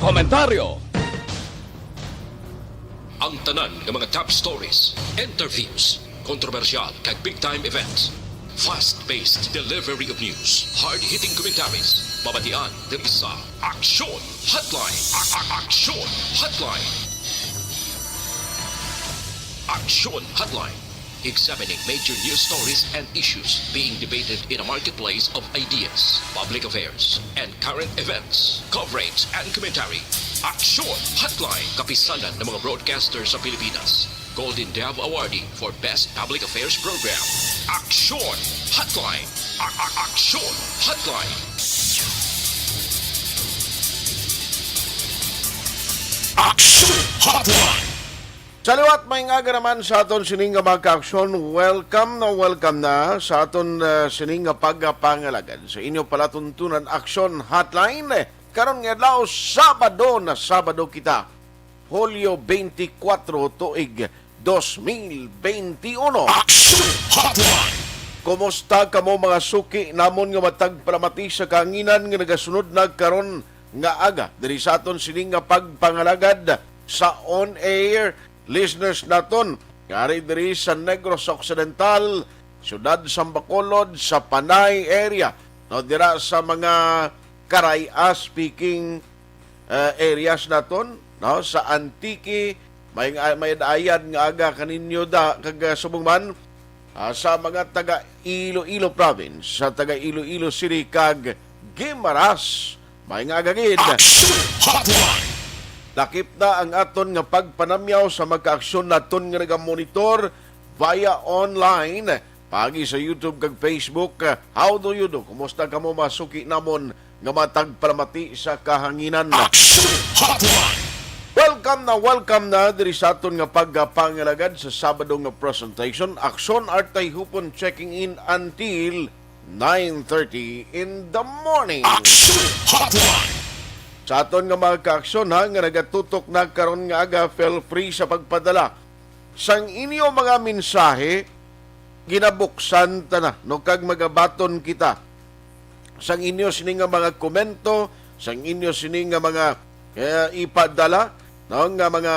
komentaryo. Ang tanan ng mga top stories, interviews, kontrobersyal kag big-time events. Fast-paced delivery of news, hard-hitting commentaries, babatian ng isa, Aksyon Hotline. Aksyon Hotline. Aksyon Hotline. Examining major news stories and issues being debated in a marketplace of ideas, public affairs, and current events. Coverage and commentary. Aksyon Hotline. Kapisanan ng mga broadcasters sa Pilipinas. Golden Dove Awardee for Best Public Affairs Program. Aksyon Hotline. Aksyon Hotline. Aksyon Hotline. Saliwat may nga naman sa aton sining nga magka-aksyon. Welcome na sa aton sining nga pagpangalagad sa inyo palatuntunan Aksyon Hotline. Karon nga adlaw Sabado kita. Hulyo 24 tuig 2021. Aksyon Hotline. Kumusta kamo mga suki namon nga matag palamati sa kahanginan nga nagasunod nagkaron nga aga diri sa aton sining nga pagpangalagad sa on-air listeners naton ngari diri sa Negros Occidental, siyudad sa Bacolod, sa Panay area, no, dira sa mga Karaya speaking areas naton, no, sa Antique, may dayan nga aga kaninyo da kag subong man sa mga taga Iloilo province, sa taga Iloilo City kag Guimaras, may nga agagid. Aksyon Hotline. Lakip na ang aton nga pagpanamyaw sa magka-aksyon naton nga nagamonitor via online pagi sa YouTube kag Facebook. How do you do? Kumusta kamo masuki namon nga matag palamati sa kahanginan? Aksyon Hotline. Welcome na diri sa aton nga pagpangalagad sa Sabado nga presentation. Aksyon at Tayhopon checking in until 9:30 in the morning. Aksyon Hotline. Sa aton nga mga ka-aksyon nga nagatutok na karon nga aga, feel free sa pagpadala sang inyo mga mensahe, ginabuksan ta na no kag magabaton kita sang inyo sini nga mga komento, sang inyo sini nga mga ipadala no nga mga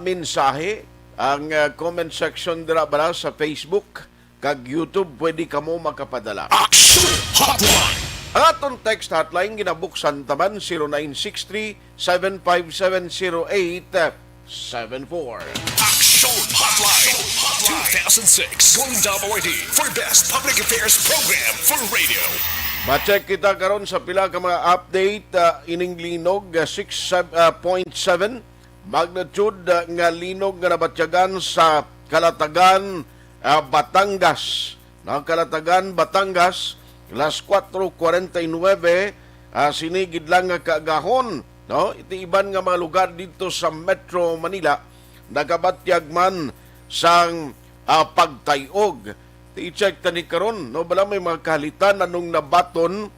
mensahe. Ang comment section dira bara sa Facebook kag YouTube pwede kamo makapadala. Aksyon Hotline. Ang atong text hotline ginabuksan taman 0963-7570874. Aksyon Hotline. 2006 Golden Dove Awardee for Best Public Affairs Program for Radio. Ma-check kita karon sa pila ka mga update. Ining linog 6.7 magnitude nga linog nga nabatyagan sa Kalatagan, Batangas. Kalatagan, Batangas, Las 4:49, sinigid lang nga kaagahon, no? Iti iban nga mga lugar dito sa Metro Manila nagabatyag man sang pagtayog. I-check tani karon, no, bala may mga kahalitan anong nabaton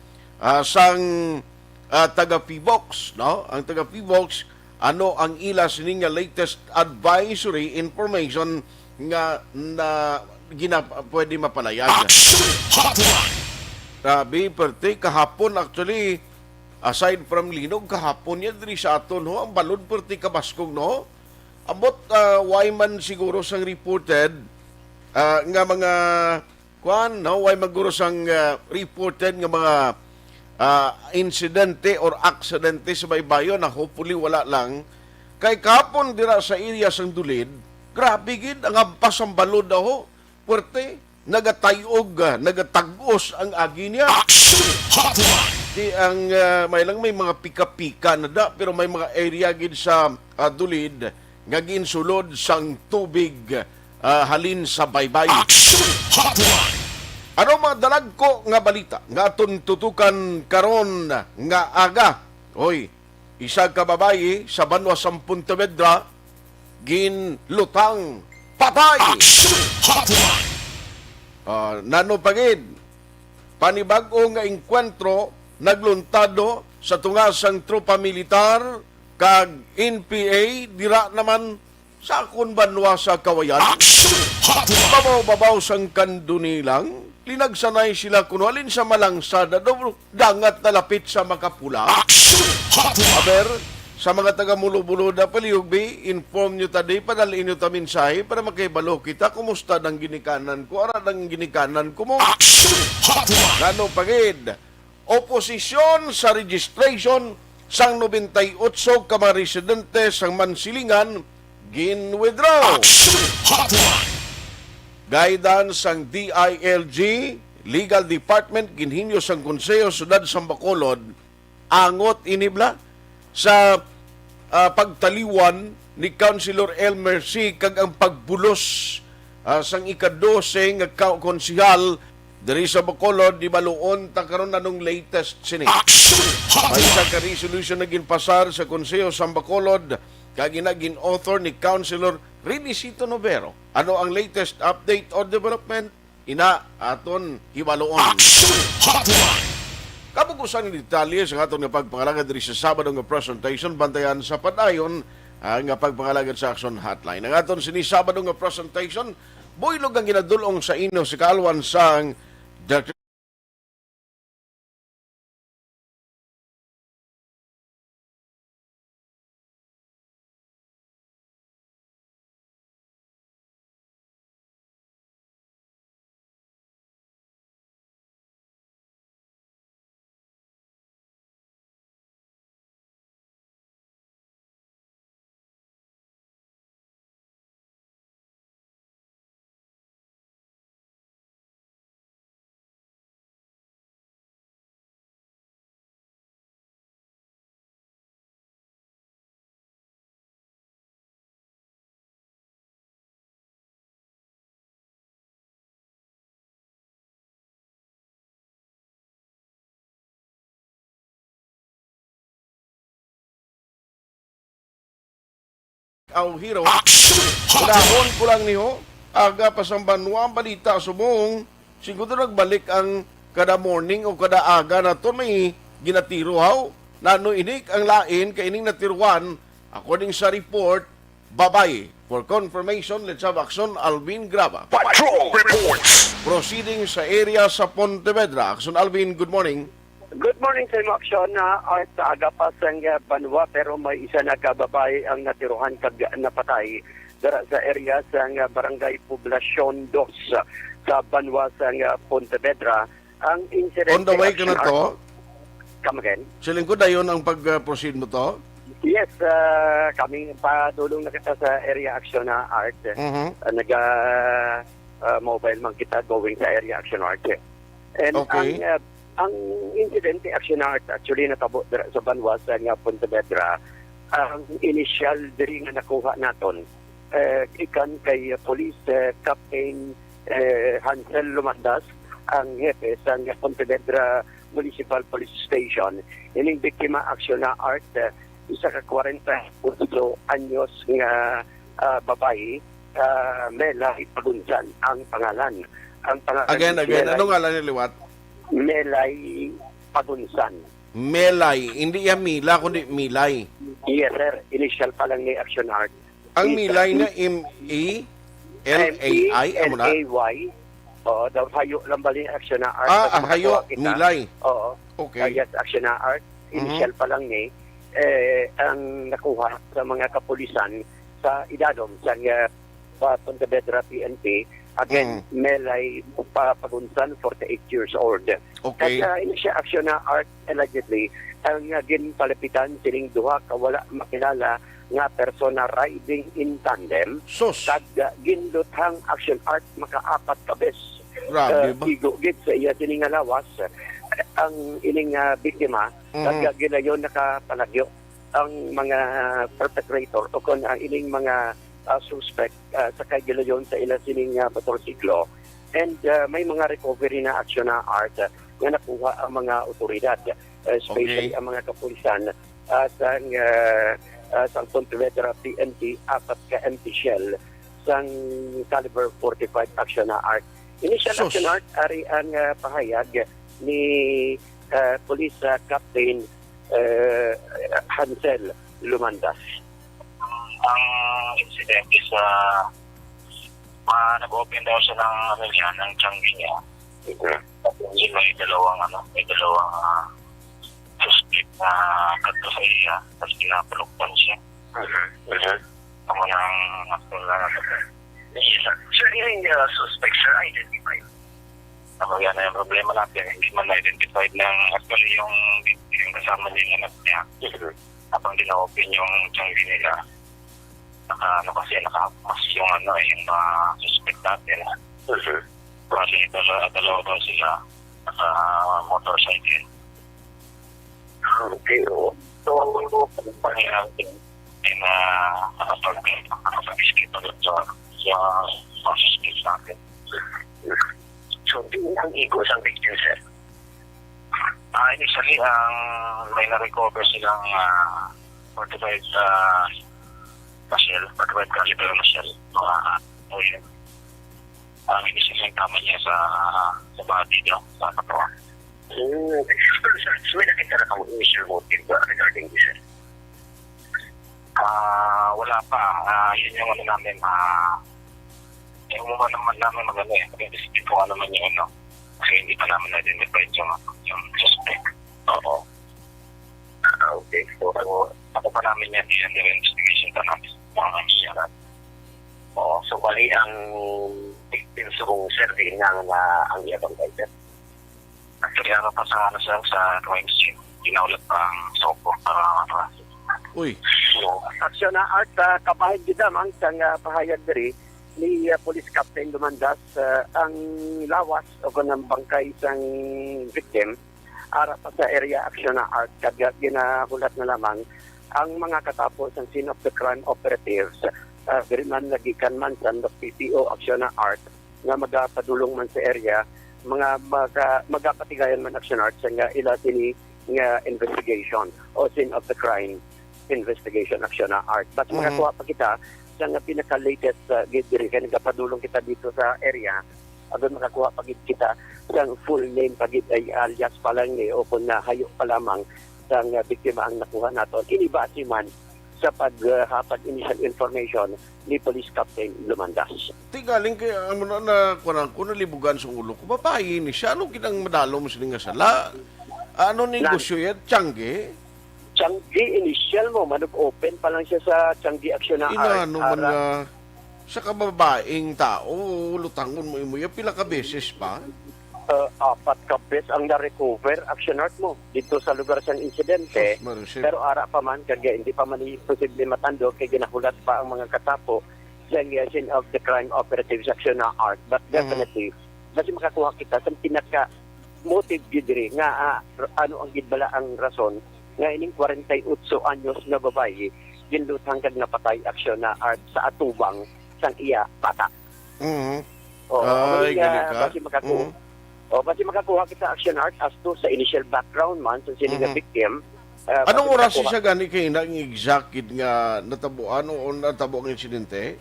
sang taga Pibox, no? Ang taga Pibox, ano ang ila sining nga latest advisory information nga na pwede mapalayag. Aksyon Hotline. Grabe, perti, kahapon actually, aside from linog, kahapon yan diri sa aton, ho, ang balod perti kabaskog, no? Ambot, why man siguro sang reported, nga mga, no, why maguro sang reported nga mga insidente or aksidente sa baybayon na hopefully wala lang. Kay kahapon dira sa area sang Dulid, grabe gid, ang ampas ang balod na ho, perti, nagatayog, nagatagos ang agi niya. Aksyon Hotline. Di ang may mga pika-pika na da, pero may mga area gid sa Dulid nga ginsulod sang tubig halin sa baybay. Aksyon Hotline. Ano mga dalagko nga balita nga aton tutukan karon nga aga? Hoy, isa ka babae sa Banwa Pontevedra ginlutang patay. Aksyon Hotline. Nano pagid, panibago nga engkwentro nagluntado sa tungasang tropa militar kag NPA dira naman sa akon Banwa sa Kawayan. Aksyon Hotline. Babaw-babaw sang kandunilang linagsanay sila kung alin sa malangsada, dangat na lapit sa makapula. Aksyon Hotline. Aber, sa mga taga-Mulo-Bulo na palihugbi, inform nyo taday, padalin nyo ta mensahe para makibalo kita, kumusta ng ginikanan ko, ara ng ginikanan ko mo. Aksyon Hotline. Ngano pagid, oposisyon sa registration sang 98 ka mga residente sang Mansilingan, gin-withdraw. Aksyon Hotline. Guidance sang DILG, Legal Department, ginhinyo sang Konseyo Sudad sang Bacolod, angot inibla sa pagtaliwan ni Councilor Elmer C. kag ang pagbulos sang ika-12 nga konsihal diri sa Bacolod di baluon ta karon nanong latest sini. Aksyon May Hotline. isa ka resolution na ginpasar sa Konseyo sa Bacolod kag ginagin author ni Councilor Rinisito Novero. Ano ang latest update or development? Ina aton hibaluon. Aksyon Hotline. Kabukusan ni detalye sa aton nga pagpangalagad diri sa Sabado nga presentation, bantayan sa padayon ang pagpangalagad sa Aksyon Hotline. Ang aton sini Sabado nga presentation, buylog ang ginadulong sa inyo sa kaalwan sang Dr. Hero. Aksyon Hotline. Unahon ko lang niyo, aga pasambanwa ang balita subong, siguro nagbalik ang kada morning o kada aga na to may ginatiro haw. Nano inik ang lain kay ining natiruan according sa report, babay. For confirmation, let's have Aksyon Alvin Graba. Patrol reports. Proceeding sa area sa Pontevedra. Aksyon Alvin, good morning. Good morning sa imo, Aksyon. Art sa aga pa sang Banwa, pero may isa na kababay ang natiruhan kag napatay dara sa area sang Barangay Poblacion 2 sa Banwa sang Pontevedra. Ang incident On the way ka na to, Come again? siling ko dayon ang pag-proceed mo to. Yes, kami padulong na kita sa area action na Art. Nag-mobile man kita going sa area action Art. And Okay. ang incident ni Action Art actually natabo dira sa Banwa sa Pontevedra. Ang initial diri nga nakuha naton ikan kay Police Captain Hansel Lumandas, ang hepe sa Pontevedra Municipal Police Station. Ining biktima Action Art, isa ka 40 anyos nga babae, Melay Pagunsan ang pangalan. Ang pangalan Again, ano nga lang niliwat? Melay Pagunsan. Melay, hindi yan Mila, kundi Milay. Yes, sir. Initial pa lang ni Action Art. Ang Milay na M-E-L-A-I, amo na? M-E-L-A-Y. Oo, daw hayo lang bali Action Art. Ah, hayo, Milay. Oo. Okay. Yes, Action Art. Initial pa lang ni ang nakuha sa mga kapulisan sa Idadom, sa Pontevedra PNP. Again, Melay Pagunsan, 48 years old. Okay. At ini siya Action Art allegedly ang ginpalapitan sining duha ka wala makilala nga persona riding in tandem. Sus, Kag ginluthang Action Art makaapat ka bes. grabe ba? Igugid sa iya sining nga lawas. Ang ining biktima, kag gilayon nakapalagyo ang mga perpetrator o kung ang ining mga suspect sa kagilayon sa ila sining motorsiklo. And may mga recovery na Action Art nga nakuha ang mga otoridad, especially Okay. ang mga kapulisan sa Pontevedra PNP, 4 ka empty shell sang caliber 45 Action Art. Initial Sus. Action Art ari ang pahayag ni Police Captain Hansel Lumandas. Ang insidente sa nag-open daw siya ng ano niya, ng tiyanggi niya. Tapos may dalawang suspect na kadto sa iya, tapos pinapalukpan siya. Ako nang Sir, yung suspects are identified. ako yan na yung problema natin. Hindi man na-identified ng actually yung kasama niya yung anak niya. Habang dina-open yung tiyanggi nila, nakamas yung yung mga suspect natin. Kasi dalawa daw sila naka-motorcycle. Okay, oo. So, pangyayarin ay na nakapag-escape agad sa mga suspect natin. So, ang igos ang victim, sir. Initially, may na-recover silang 45 caliber na shell. Yun. Initially, yung tama niya sa body niya, sa katawan. Pero, sir, may nakita na kang initial motive regarding this, sir? Wala pa. Yun yung namin, yung mga naman namin mag-investigate kung ano naman yung kasi hindi pa namin na-identified yung suspect. Oo. Okay. So, Ako pa namin yan, yung investigation pa namin mga nangyayari. oo. So, bali ang victim sa kong survey nga ang iyabang sir. Actually, pa sa crime scene, ginaulat pa ang SOCO para Uy, So, aksyon na art, kapahid kita man sang pahayag diri ni Police Captain Dumandas ang lawas o kanang bangkay sang victim ara pa sa area aksyon na art kagad ginahulat na lamang ang mga katapos ng scene of the crime operatives very man nagikan man sa PPO aksyon na art nga magapadulong man sa area mga magapatigayan man aksyon art sa nga ila sini nga investigation o scene of the crime investigation aksyon na art but makakuha pa kita sa nga pinaka-latest diri kaya nagapadulong kita dito sa area agad makakuha pagid kita sa full name pagid ay alias pa lang o kung nahayo pa lamang sa biktima ang nakuha nato inibase man sa paghatag initial information ni Police Captain Lumandas. tigaling kay ano na kunang ko nalibugan sa ulo ko. Babae ni siya. Ano kinang madalo mo sila nga sala? Ano negosyo yan? Tiyangge? Changi initial mo manug-open pa lang siya sa Changi Action na Inaano man nga sa kababaeng tao, lutangon mo imo. Pila ka beses pa? 4 kapes ang na-recover action art mo dito sa lugar sa insidente. Pero ara pa man kaya hindi pa man posible matando kay ginahulat pa ang mga katapo sa scene of the crime operatives action na art but definitely kasi makakuha kita sa pinaka motive gidri nga ano ang gidbala ang rason nga ining 48 anyos na babae ginlutang kag napatay action na art sa atubang sang iya bata. Ay, galing ka. Basi makakuha kita action art as to sa initial background man sa sinigang victim. Anong oras siya gani kay nang exact nga natabuan o natabo ang insidente?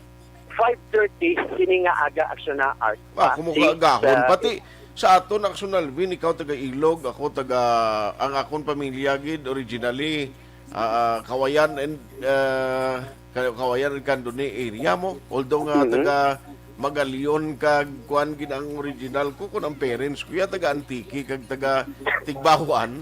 5:30 sini nga aga action na art. Kumugagahon pati sa aton Aksyon Alvin, ikaw taga Ilog, ako taga ang akon pamilya gid originally Kawayan and Kawayan and Candone area mo. Although nga taga Magalion kag kuan gid ang original ko kun ang parents ko ya taga Antique kag taga Tigbawan.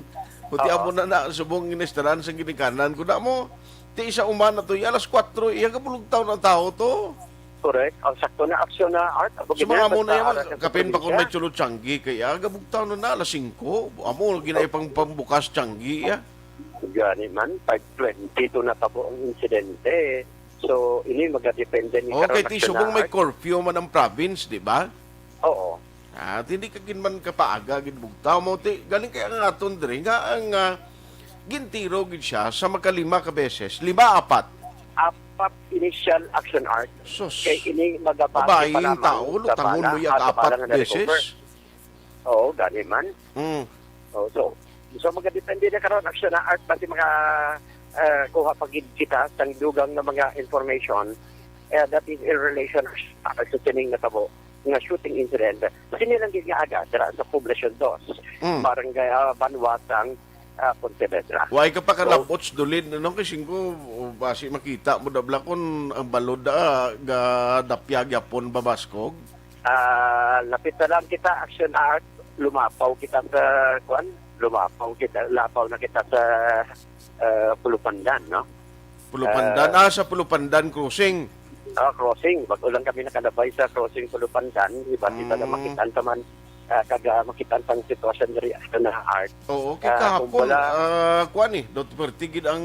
Kuti amo na subong inestaran sa ginikanan ko na mo. Ti isa uman na to alas 4 iya ka bulog taon ang tao to. Correct. Ang sakto na action na art. So mga mo na yan, kapin pa kung may chulo Tianggi, kaya gabugtaw na alas 5. Amo, ginay pang pambukas Tianggi, ya. Gani man, 5:20 to natabo ang insidente. So, ini magadepende ni Okay, ti subong may curfew man ang province, di ba? Oo. At hindi ka ginman kapaaga, ginbugtaw mo, ti, galing kaya nga aton diri, nga ang gintiro gid siya sa makalima ka beses, 5-4. Apat initial action art. Sus, Kay ini magabase babaeng tao, lutangon mo yung 4 beses. Oo, gani man. Oh, so magadepende na karon action na art pati kuha pagid kita sa dugang na mga information that is in relation sa tining natabo nga shooting incident. Sinilang gid nga aga dira sa poblasyon 2 barangay Banwatang Pontevedra. Why ka pa kalapots dulid no kasi ko basi makita mo dabla kon ang balod ga dapyag yapon babaskog. Lapit na lang kita action art lumapaw kita sa kuan, lapaw na kita sa Pulupandan, no? Pulupandan, sa Pulupandan crossing. Crossing, bago lang kami nakalabay sa crossing Pulupandan, iba kita na makitaan taman makitaan tang sitwasyon dari na art. Oo, okay, kahapon, wala- kuan Dr. Pertigid ang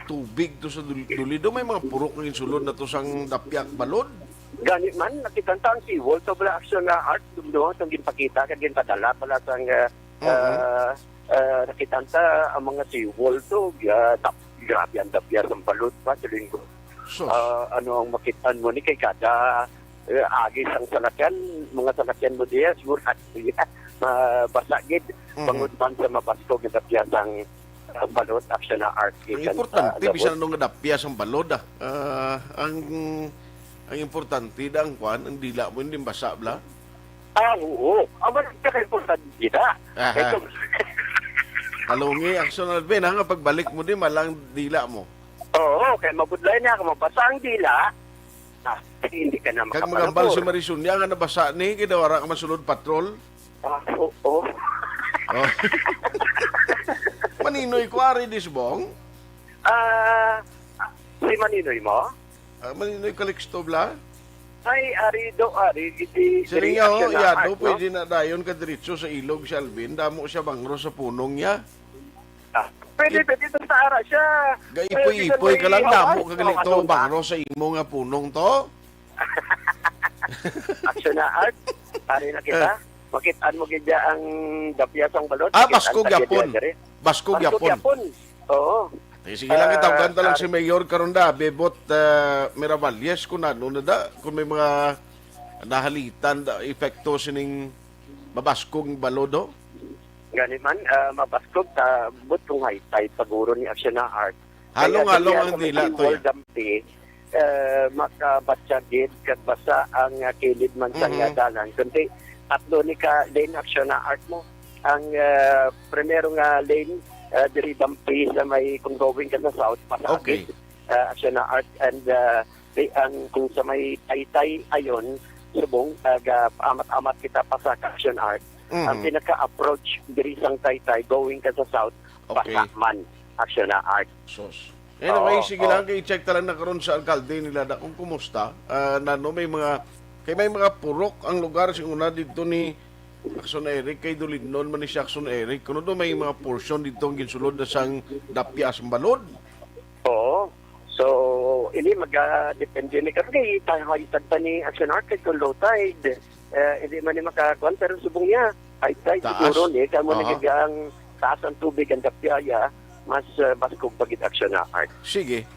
tubig to sa Dulido, may mga purok ng insulod na to sang dapyak balod. Ganit man, nakitaan tang seawall, so wala aksyon na art, doon itong ginpakita, kaya ginpadala pala sang nakitaan ta ang mga seawall to, grabe ang dapyar ng balod pa, tuloy ko. So, Ano ang makitaan mo ni kay kada agis ang salakyan, mga salakyan mo diya, siguro at mabasagid, bangod man sa mabasko ng dapyar ng balod, aksyon na art. ang importante, bisan nung dapyas ang balod, ang importante da ang kuan, ang dila mo hindi basa bla. Oo. Ang malagay ka importante kita. Aha. Talungi, Aksyon Alvin, nga pagbalik mo din, malang dila mo. Oo, kaya mabudlay na ako, mabasa ang dila, hindi ka na Kag magambal si makapanapor. Marisonia nga nabasa ni, kidawara ka masulod patrol. Oo. Oh. Maninoy ko ari disbong. Si Maninoy mo? Maninoy kaliksto bla. Ay, ari, Sili nga ho, yado, pwede na dayon ka diretso sa ilog si Alvin. Damo siya bangro sa punong niya. Pwede ito sa ara siya. Gaipoy-ipoy ka lang, damo ka galito bangro sa imo nga punong to. Aksyon na art. Ari na kita. Makitaan mo gidya ang dapyasang balot. Basko Gyapon. Basko Gyapon. Oo. Sige lang, itawagan ta lang si Mayor Karonda, Bebot Miravalles, kung ano na da, kung may mga nahalitan, epekto sining mabaskong balodo. Ganit man, mabaskog ta butong high-tide paguro ni Aksyon na art. Halong-halong ang dila to World Dampi, makabatsagid, kagbasa ang kilid man sa dalan. Kundi, tatlo ni ka lane Aksyon na art mo. Ang primero nga lane, diri Dampi sa may kung going ka sa south, pasagid. Okay. Aksyon na art and ang kung sa may Taytay ayon, subong, amat-amat kita pa sa Aksyon art. Ang pinaka-approach diri sang Taytay going ka sa south, Okay. Pasakman, Aksyon na art. Sos. Anyway, Oo, sige lang, i-check talang na karon sa alkalde nila da kung kumusta. May mga purok ang lugar sing una dito ni Aksyon Eric kay Dulignon man ni si Aksyon Eric. Kuno do may mga portion dito ang ginsulod na sang dapyas balod. Oo. So, ini mag-depende ni kasi tayo haitag pa ni Aksyon art kay kung low tide. Hindi man ni makakuan pero subong niya. High tide Taas. siguro ni kamo Aha. nagigang taas ang tubig ang dapyaya mas baskog pagit Aksyon na art. Sige.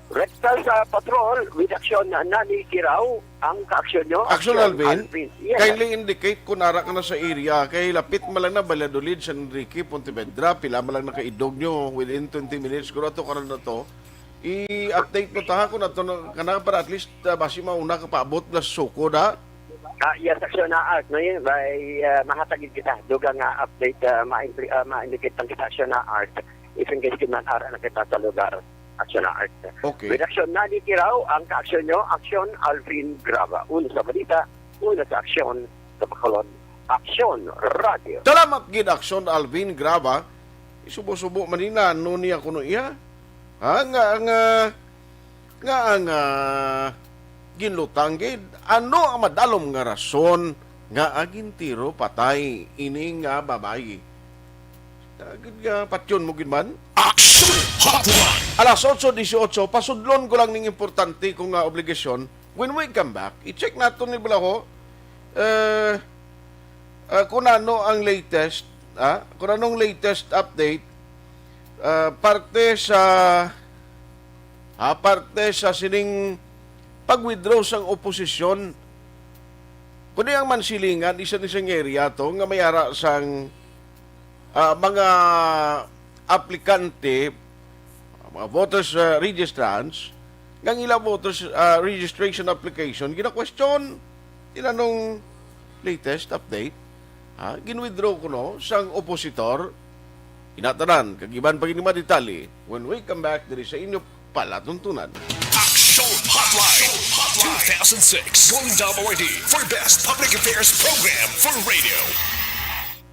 Rectal sa patrol with aksyon na nanikiraw ang kaaksyon nyo. Aksyon Alvin, Yes. kindly indicate kung nara ka na sa area kay lapit man lang na Valladolid, San Enrique, Pontevedra, pila man lang nakaidog nyo within 20 minutes. Kung ato karon na to, i-update mo taha kung ato na para at least basi mauna ka paabot na suko da. Yes, aksyon na art. No, yun, by mahatagid kita. Duga nga update, ma-indicate ang kita aksyon na art. If in case kinanara na kita sa lugar, aksyon na art. Okay. With aksyon na nikiraw, ang kaaksyon nyo, aksyon Alvin Grava. Una sa balita, una sa aksyon sa Bacolod. Aksyon Radio. Salamat gid Aksyon Alvin Grava. Isubo-subo manina no niya kuno iya. Nga ginlutang gid ano ang madalom nga rason nga agin tiro patay ini nga babayi. Gid nga patyon mo gid man. Aksyon Hotline. Alas 8:18 pasudlon ko lang ning importante kung nga obligasyon. When we come back, i-check nato ni Bulaho kung ano ang latest, kung anong latest update parte sa sining pag-withdraw sang oposisyon. Kundi ang mansilingan, isang area to nga mayara sang mga aplikante, mga voters registrants, ng ilang voters registration application, gina-question, tinanong latest update, gin-withdraw ko no, sang opositor, inatanan, kagiban pag ini madetali, when we come back, diri sa inyo palatuntunan. Aksyon Hotline. 2006 Golden Double ID for Best Public Affairs Program for Radio.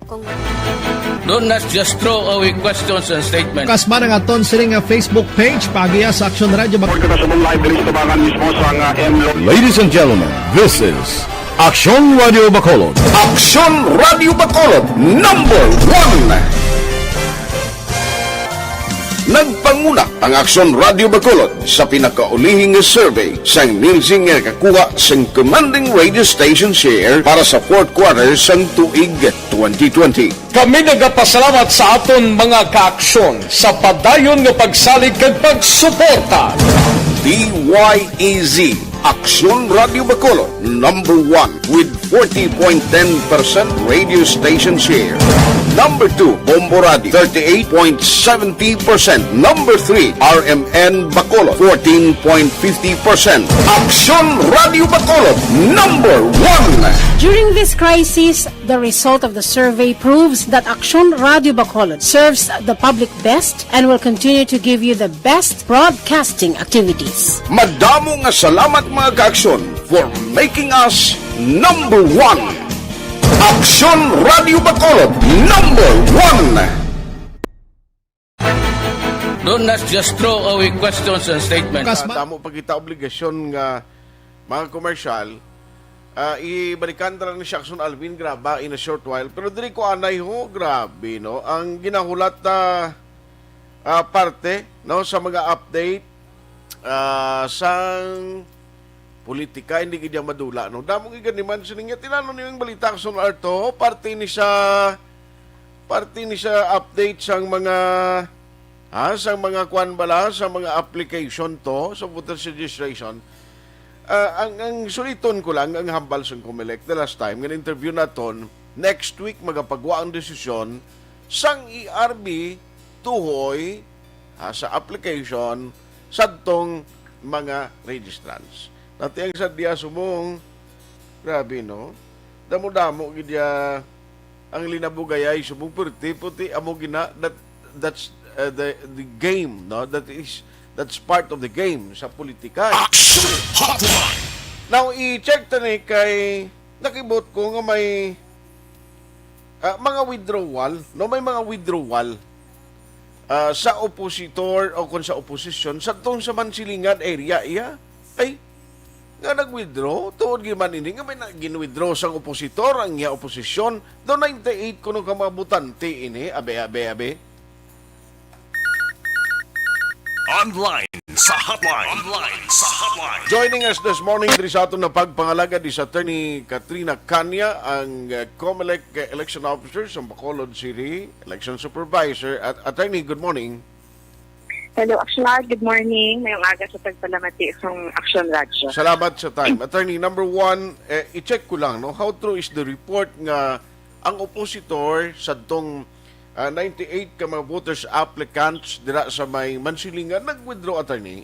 Don't not just throw away questions and statements. Kasma nga ton sila nga Facebook page pagiya sa Aksyon Radio. Ladies and gentlemen, this is Aksyon Radio Bacolod. Aksyon Radio Bacolod #1. Nagpanguna ang Aksyon Radio Bacolod sa pinakaulihing survey sa nilsing nga kakuha sa commanding radio station share para sa fourth quarter sang tuig 2020. Kami nagapasalamat sa aton mga kaaksyon sa padayon nga pagsalig kag pagsuporta. DYEZ Aksyon Radio Bacolod #1 with 40.10% radio station share. Number 2, Bombo Radio, 38.70%. Number 3, RMN Bacolod, 14.50%. Aksyon Radio Bacolod, #1. During this crisis, the result of the survey proves that Aksyon Radio Bacolod serves the public best and will continue to give you the best broadcasting activities. Madamo nga salamat mga kaaksyon for making us #1. Aksyon Radio Bacolod #1. Don't not just throw away questions and statements. Damo pag kita obligasyon nga mga komersyal, ibalikan na lang ni Aksyon Alvin graba in a short while. Pero diri ko anay ho, grabe, no? Ang ginahulat na parte, no, sa mga update sang politika, hindi kanya madula, no? Damong iganiman sininga, tinano niyo yung balita Aksyon Arto, parte ni sa update sang mga kwan bala, sa mga application to, sa voter registration. Ang suliton ko lang, ang hambal sa Comelec the last time, ng interview na ton, next week magapagwa ang desisyon sang ERB tuhoy sa application sa tong mga registrants. Dati ang sadya sumong, grabe, no? Damo-damo gidya ang linabugayay sumong puti amo gina that's the game, no? That's part of the game sa politika. Aksyon Hotline. Now i-check tani kay nakibot ko nga may mga withdrawal, no? May mga withdrawal sa oppositor o kung sa opposition sa tong sa Mansilingan area ay nga nag-withdraw tuod giman ini nga may gin-withdraw sang opositor ang iya oposisyon do 98 kuno ka mga butante ini abe. Online sa hotline. Joining us this morning diri sa aton na pagpangalaga is Attorney Katrina Kanya, ang Comelec Election Officer sa Bacolod City Election Supervisor. At Attorney, good morning. Hello, Aksyon. Good morning. Ngayong aga sa pagpalamati isang Aksyon Radio. Salamat sa time. Attorney, number one, i-check ko lang, no? How true is the report nga ang oppositor sa tong 98 ka mga voters applicants dira sa may Mansilingan nag-withdraw, Attorney?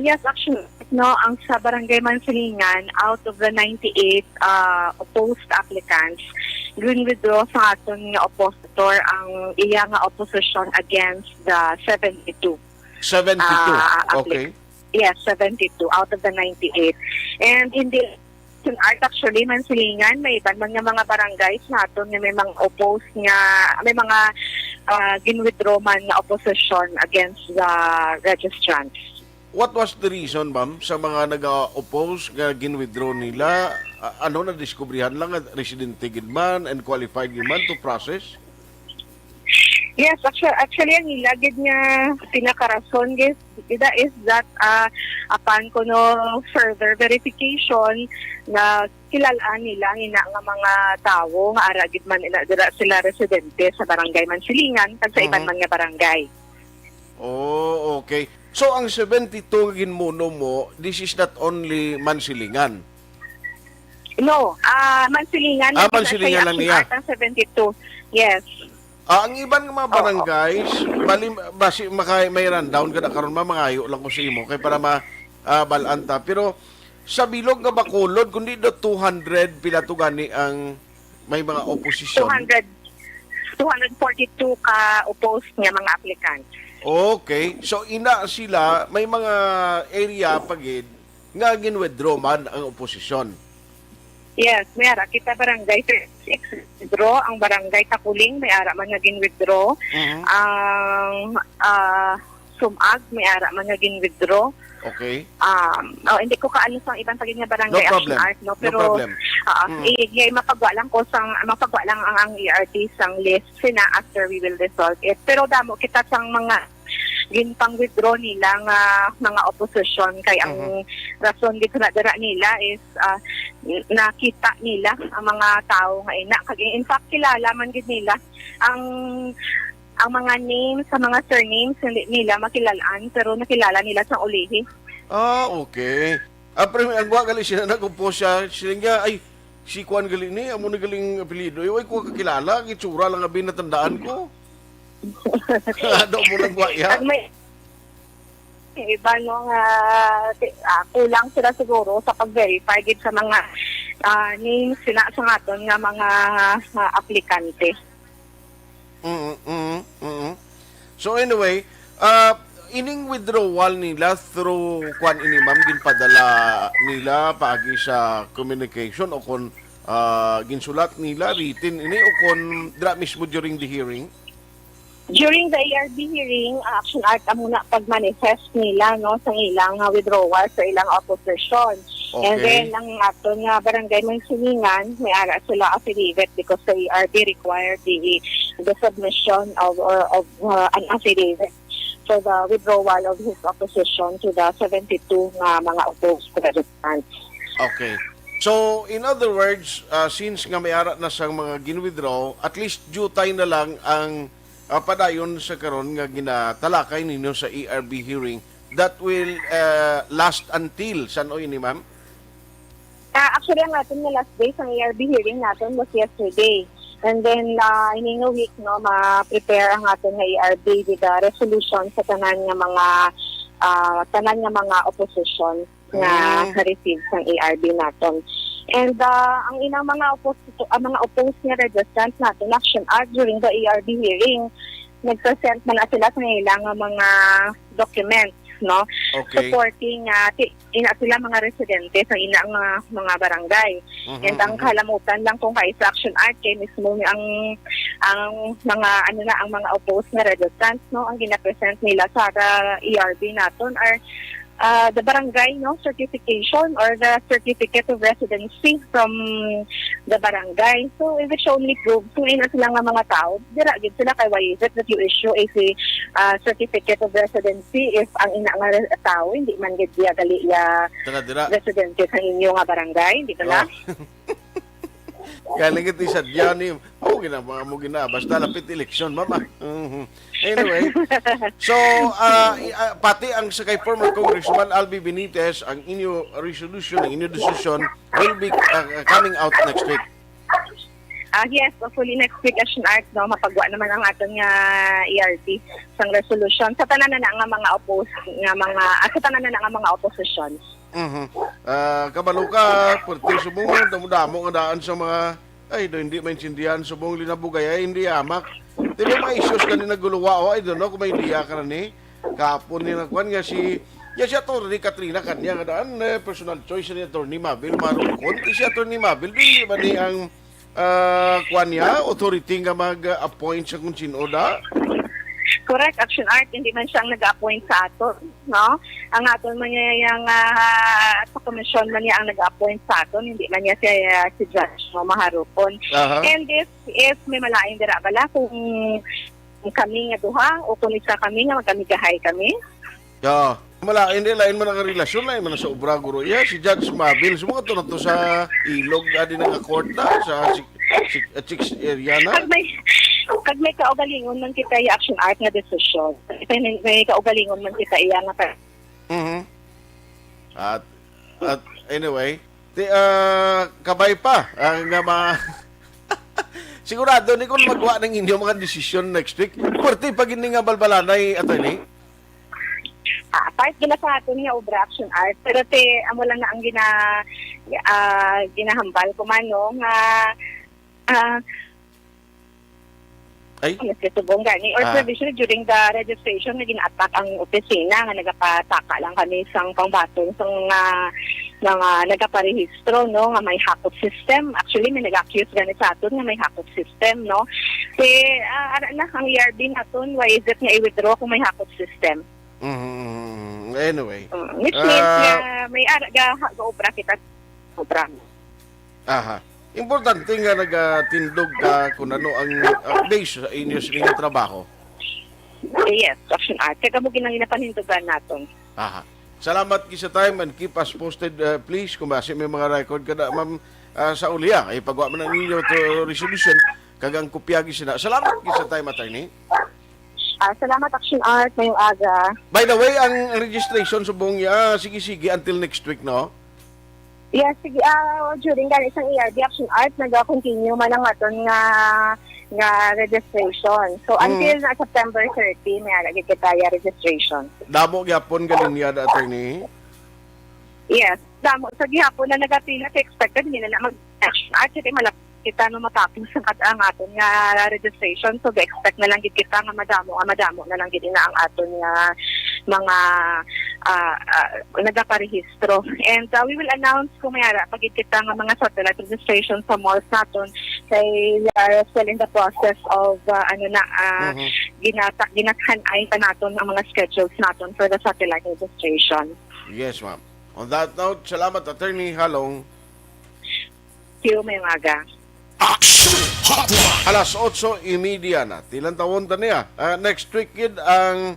Yes, actually, no, ang sa Barangay Mansilingan, out of the 98 opposed applicants, withdraw sa aton nga oppositor ang iya nga opposition against the 72. 72, okay. Yes, 72 out of the 98. And in the art actually, Mansilingan, may iban man nga mga barangays naton nga may mga opposed nga, may mga gin-withdraw man nga opposition against the registrants. What was the reason, ma'am, sa mga nag-oppose nga gin-withdraw nila? Ano na diskubrihan lang at residente gid man and qualified gid man to process? Yes, actually ang ilagid nga pinakarason is that upon kuno further verification na kilalaan nila nga mga tawo nga aragid man sila residente sa barangay Mansilingan kag sa iban man nga barangay. Oh, okay. So ang 72 ginmuno mo, this is not only Mansilingan. No, Mansilingan. Mansilingan lang niya. Ang 72. Yes. Ang iban nga mga barangays, basi may rundown kada karon mangayo lang ko sa imo kay para balanta. Pero sa bilog nga Bacolod kundi do 200 pila to gani ang may mga opposition. 242 ka opposed nga mga applicants. Okay. So ina sila may mga area pagid nga gin-withdraw man ang opposition. Yes, may ara kita barangay 36 withdraw, ang barangay Takuling may ara man naging withdraw. Ang Sumag may ara man naging withdraw. Okay. Hindi ko kaano sa ibang pagin nga barangay No problem. Action Art, no, pero No problem. mapagwa lang ko mapagwa lang ang ERT sang list sina after we will resolve it. Pero damo kita sang mga ginpang withdraw nila nga mga opposition kay ang rason dito na dira nila is nakita nila ang mga tao nga ina kag in fact kilala man gid nila ang mga names sa mga surnames hindi nila makilalaan pero nakilala nila sa ulihi. Okay. Pero ang wa gali siya nag-compose siya nga ay si Juan gali ni amo na galing apelyido ay ko kakilala gitsura lang abi natandaan ko. Ano mo lang wa ya? May iba nung kulang sila siguro sa pag-verify gid sa mga names sila sa aton nga mga aplikante. So anyway, ining withdrawal nila through kwan ini ma'am ginpadala nila paagi sa communication o kon ginsulat nila written ini o kon dra mismo during the hearing. During the ARB hearing, Action Art muna pag-manifest nila no sa ilang withdrawal sa ilang opposition. Okay. And then ang aton nga barangay may siningan, may ara sila affidavit because the ARB required the submission of an affidavit for the withdrawal of his opposition to the 72 mga opposed registrants. Okay. So, in other words, since nga may ara na sang mga gin-withdraw, at least due time na lang ang padayon sa karon nga ginatalakay ninyo sa ERB hearing that will last until sanoy ni ma'am? Actually, ang atin nga last day sa ERB hearing natin was yesterday. And then, in a week, no, ma-prepare ang atin nga ERB with the resolution sa tanan nga mga opposition na na-receive sa ERB natin. And ang inang mga opposed nga registrants natin, Action Art, during the ERB hearing, nag-present man na sila sa ilang mga documents, no? Okay. Supporting ina sila mga residente sa ina mga barangay. And ang kalamutan lang kung kay Action Art kay mismo ang mga ang mga opposed nga registrants, no, ang gina-present nila sa ERB naton are the barangay certification or the certificate of residency from the barangay. So if it's only proved kung ina sila nga mga tao, dira gid sila kay why is it that you issue a certificate of residency if ang ina nga tao hindi man gid diya dali residente sa inyo nga barangay, hindi ba na? Galing ito sa diyan ni basta lapit eleksyon mama. Anyway, so pati ang sa kay former Congressman Albi Benitez, ang inyo resolution, ang inyo decision will be coming out next week. Yes, hopefully next week Action Art, no, mapagwa naman ang aton nga ERT sang resolution sa tanan na nga mga opposed nga mga sa tanan na nga mga oppositions. Kabalo ka, pwede subong damo-damo nga daan sa mga hindi maintindihan subong linabugay ay hindi amak. Di ba mga issues ka ni naguluwa I don't know kung may idea ka na ni kapon ni nagkuhan nga si Atty. Katrina kanya nga daan personal choice ni Atty. Mabel marukon si Atty. Mabel dili ba ni ang kuhan niya authority nga mag-appoint sa kung sino da? Correct, Action Art, hindi man siyang nag-appoint sa aton, no? Ang aton man niya yung sa komisyon man niya ang nag-appoint sa aton, hindi man niya si Judge maharupon. And if may malaing dira bala kung kami nga duha o kung isa kami nga magkamigahay kami. Malain din, lain man ang relasyon, lain man sa obra guro. Si Judge Mabel, sumunod to sa ilog adi ng court na, sa Chicks area na. Kag may kaugalingon man kita yung Action Art nga desisyon. May kaugalingon man kita iya nga At anyway, kabay pa nga sigurado ni kung magwa ng inyo mga desisyon next week. Pwerte pag hindi nga balbalanay, attorney? Part gila sa atin nga obra Action Art. Pero amo lang na ang ginahambal ko man, no, nga Ay? Mas katubong gani. Or Ah. provisionally during the registration, naging attack ang opisina nga nagapataka lang kami sang pangbaton sang mga nagaparehistro, no, nga may hakot system. Actually, may nag-accuse gani sa aton nga may hakot system, no. Kaya, ara na, ang ERB naton, why is it nga i-withdraw kung may hakot system? Anyway. Which means nga may ara ga-obra kita. Obra. Aha. Importante nga nagatindog ka kung ano ang base sa inyo sa inyong trabaho. Yes, Aksyon Art. Kaya mo ginang inapanintugan naton. Aha. Salamat sa time and keep us posted, please. Kung basi may mga record ka na, ma'am, sa uliya. Ay pagwa man ninyo to resolution, kagang kupyagi sila. Salamat sa time, attorney. Salamat, Aksyon Art, ngayong aga. By the way, ang registration subong niya, sige until next week, no? Yes, sige, during the isang ERB Action Art, nag-continue man ang aton nga registration. So, until September 30, may alagay kita yung registration. Damo gyapon galing niya, attorney. Yes, damo. Sa gihapon na nagapila, expected, hindi na mag-Action Art, kasi malapit kita no matapos ang aton nga registration. So, expect na lang gid kita nga madamo na lang gid na ang aton nga mga nagaparehistro. And we will announce kung mayara pag kita nga mga satellite registration sa malls naton kay we are still in the process of ginathanay pa naton ang mga schedules naton for the satellite registration. Yes, ma'am. On that note, salamat, attorney Halong. See you, may maga. Action Hotline. Alas 8:30 na. Tilang tawon ta niya. Next week yun ang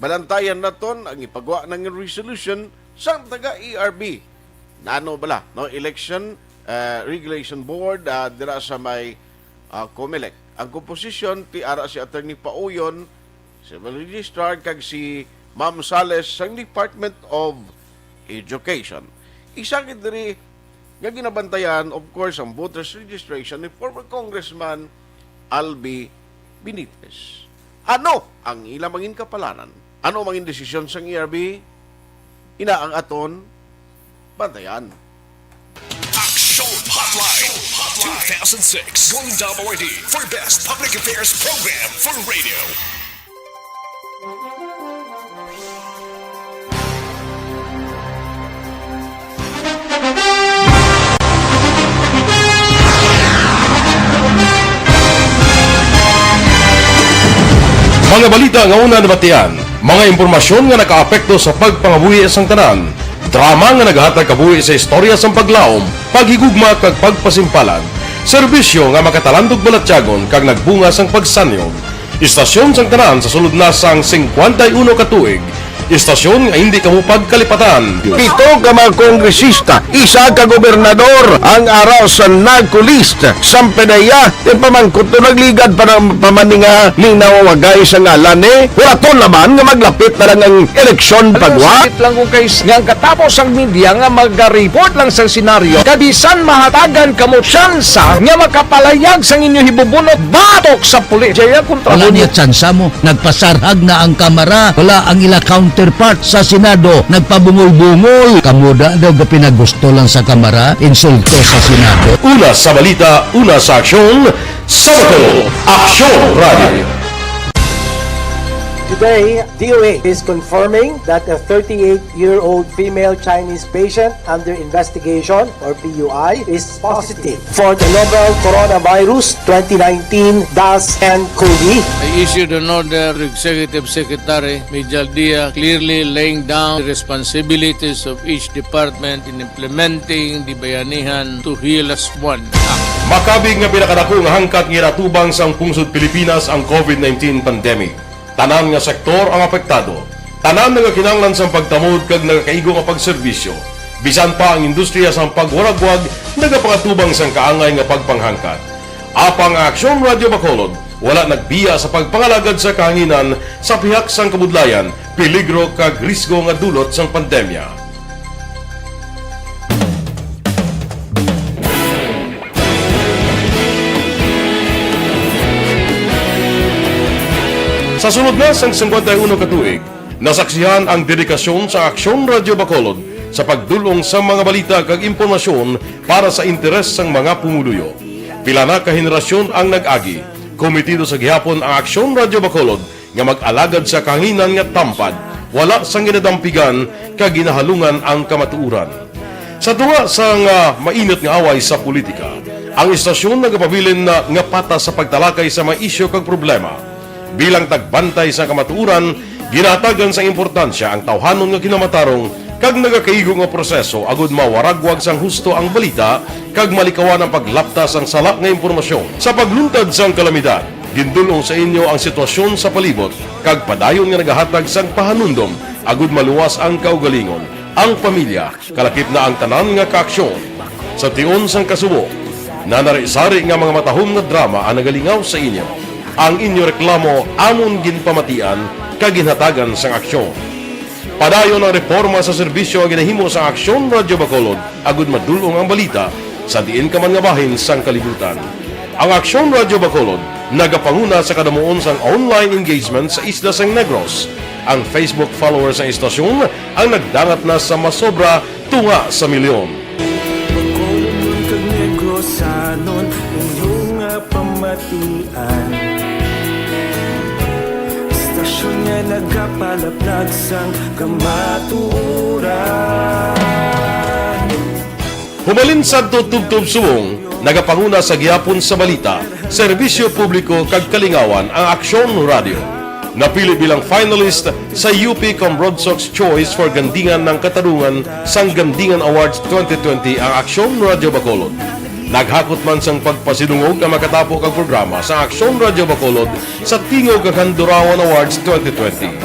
balantayan na ton, ang ipagawa ng resolution sa taga-ERB. Nano bala, no? Election Regulation Board, dira sa may COMELEC. Ang komposisyon, ti ara si Attorney Pauyon, Civil Registrar, kag si Ma'am Sales sa Department of Education. Isa diri nga ginabantayan, of course, ang voters registration ni former Congressman Albi Benitez. Ano ang ilang mangin kapalanan? Ano mangin desisyon sa ERB? Ina ang aton bantayan. Action Hotline 2006 Golden Dome Awardee for Best Public Affairs Program for Radio. Mga balita nga una nabatian, mga impormasyon nga nakaapekto sa pagpangabuhi sang tanan, drama nga naghatag kabuhi sa istorya sang paglaom, paghigugma kag pagpasimpalan, serbisyo nga makatalandog balatyagon kag nagbunga sang pagsanyog, istasyon sang tanan sa sulod na sang 51 ka tuig, istasyon nga hindi kamo pagkalipatan. 7 ka mga kongresista, 1 ka gobernador ang araw sa nagkulist sa pedaya yung pamangkot na nagligad para pamaninga ning nawagay sa ngalan wala to naman nga maglapit na lang ang eleksyon pagwa. Sakit lang kung guys nga katapos ang media nga mag-report lang sa senaryo kabisan mahatagan kamo tsansa nga makapalayag sang inyo hibubunot batok sa pulis. Jaya kontra Wala niya tsansa mo. Nagpasarhag na ang kamera. Wala ang ila counterpart sa Senado. Nagpabungol-bungol. Kamuda daw ga pinagusto lang sa kamera. Insulto sa Senado. Una sa balita, una sa aksyon, sa bato, Aksyon Radio. Today, DOA is confirming that a 38-year-old female Chinese patient under investigation, or PUI, is positive for the novel coronavirus 2019 DAS-CoV. I issued an order to Executive Secretary Major Dia clearly laying down the responsibilities of each department in implementing the Bayanihan to Heal as One Act. Makabig nga pinakadako nga hangkat nga natubang sang pungsod Pilipinas ang COVID-19 pandemic. Tanan nga sektor ang apektado. Tanan nga kinahanglan sa pagtamod kag nagakaigo nga pagserbisyo. Bisan pa ang industriya sa pagwaragwag nagapangatubang sang kaangay nga pagpanghangkat. Apang Aksyon Radio Bacolod wala nagbiya sa pagpangalagad sa kahanginan sa pihak sang kabudlayan, peligro kag risgo nga dulot sang pandemya. Sa sunod na sang 51 ka tuig, nasaksihan ang dedikasyon sa Aksyon Radio Bacolod sa pagdulong sa mga balita kag impormasyon para sa interes sang mga pumuluyo. Pila na ka henerasyon ang nag-agi, Komitido sa gihapon ang Aksyon Radio Bacolod nga mag-alagad sa kahanginan nga tampad, wala sang ginadampigan kag ginahalungan ang kamatuuran. Sa tunga sa mainit nga away sa politika, ang istasyon nagapabilin na nga patas sa pagtalakay sa mga isyu kag problema. Bilang tagbantay sa kamatuuran, ginatagan sa importansya ang tawhanon nga kinamatarong kag nagakaigo nga proseso agud mawaragwag sang husto ang balita kag malikawan ang paglaptas ang salak nga impormasyon. Sa pagluntad sang kalamidad, gindulong sa inyo ang sitwasyon sa palibot kag padayon nga nagahatag sang pahanundom agud maluwas ang kaugalingon, ang pamilya, kalakip na ang tanan nga kaaksyon. Sa tion sang kasubo, nanari-sari nga mga matahom nga drama ang nagalingaw sa inyo. Ang inyo reklamo amon ginpamatian kag ginhatagan sang aksyon. Padayon ang reforma sa serbisyo ang ginahimo sa Aksyon Radio Bacolod agud madulong ang balita sa diin ka man nga bahin sang kalibutan. Ang Aksyon Radio Bacolod nagapanguna sa kadamuon sang online engagement sa isla sang Negros. Ang Facebook followers sa istasyon ang nagdangat na sa masobra tunga sa milyon. Bacolod kag Negros sanon inyong pamatian. Istasyon nga nagapalaplag sang kamaturan. Humalin sa tutubtub suwong, nagapanguna sa gihapon sa balita, serbisyo publiko kag kalingawan ang Aksyon Radio. Napili bilang finalist sa UP Broadsox Choice for Gandingan ng Katarungan sang Gandingan Awards 2020 ang Aksyon Radio Bacolod. Naghakot man sang pagpasidungog ang makatapo kag programa sa Aksyon Radio Bacolod sa Tingog kag Handurawan Awards 2020.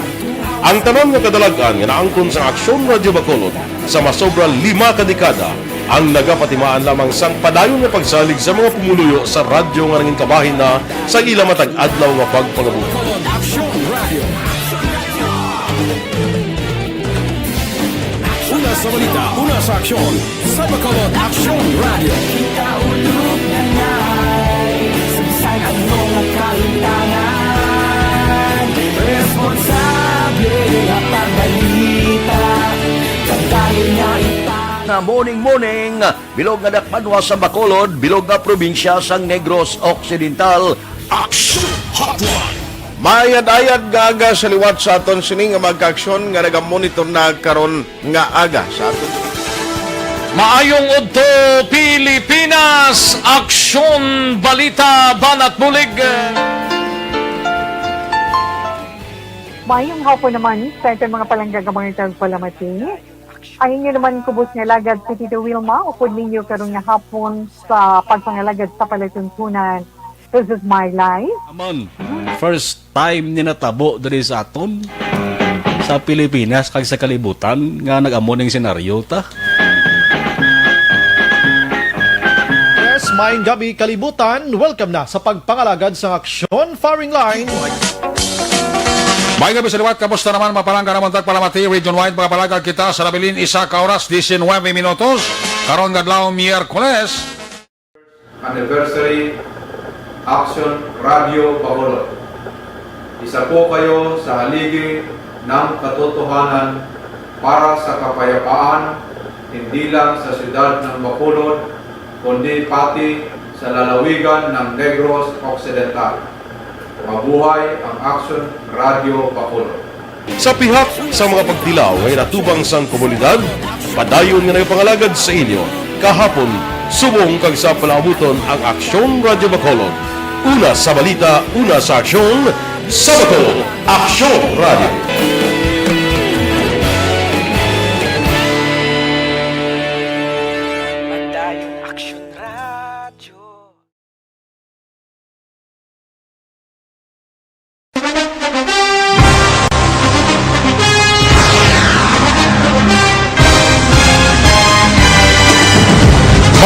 Ang tanan nga kadalagan nga naangkon sa Aksyon Radio Bacolod sa masobra 5 ka dekada ang nagapatimaan lamang sang padayon nga pagsalig sa mga pumuluyo sa radyo nga nangin kabahin na sa ila matag adlaw nga pagpangabuhi. Una sa balita, una sa aksyon, sa Bacolod Aksyon Radio. Ikaulog na na'y samsay ang mga kalintangan. Responsable at pagbalita, kagaya niya na morning bilog nga dakpanwa sa Bacolod, bilog nga probinsya sang Negros Occidental. Aksyon Hotline. Mayad-ayad nga aga sa liwat sa aton sining nga magkaaksyon nga nagamonitor na karon nga aga sa aton. Maayong udto Pilipinas, Aksyon Balita Banat Bulig. Mayong hapon naman sa itong mga palanggagamangan tagpalamati. Ang inyo naman kubos nga lagad si Tito Wilma, upod ninyo karong nga hapon sa pagpangalagad sa palatuntunan. This is my life. Amon, first time ni natabo diri sa aton sa Pilipinas kag sa kalibutan nga nag-amon ning senaryo ta. Yes, maayong gabi kalibutan. Welcome na sa pagpangalagad sa Aksyon Firing Line. May gabi sa liwat, kamusta naman mapalangga naman tagpalamati, region-wide mga palagad kita sa labilin isa ka oras, 19 minutos, karon gadlaw Miyerkules. Anniversary Aksyon Radio Bacolod. Isa po kayo sa haligi ng katotohanan para sa kapayapaan, hindi lang sa siyudad ng Bacolod, kundi pati sa lalawigan ng Negros Occidental. Mabuhay ang Aksyon Radio Bacolod. Sa pihak sa mga pagdilaw ay natubang sang komunidad, padayon nga nagpangalagad sa inyo, kahapon, subong kag sa palaabuton ang Aksyon Radio Bacolod. Una sa balita, una sa aksyon, sa Bacolod, Aksyon Radio.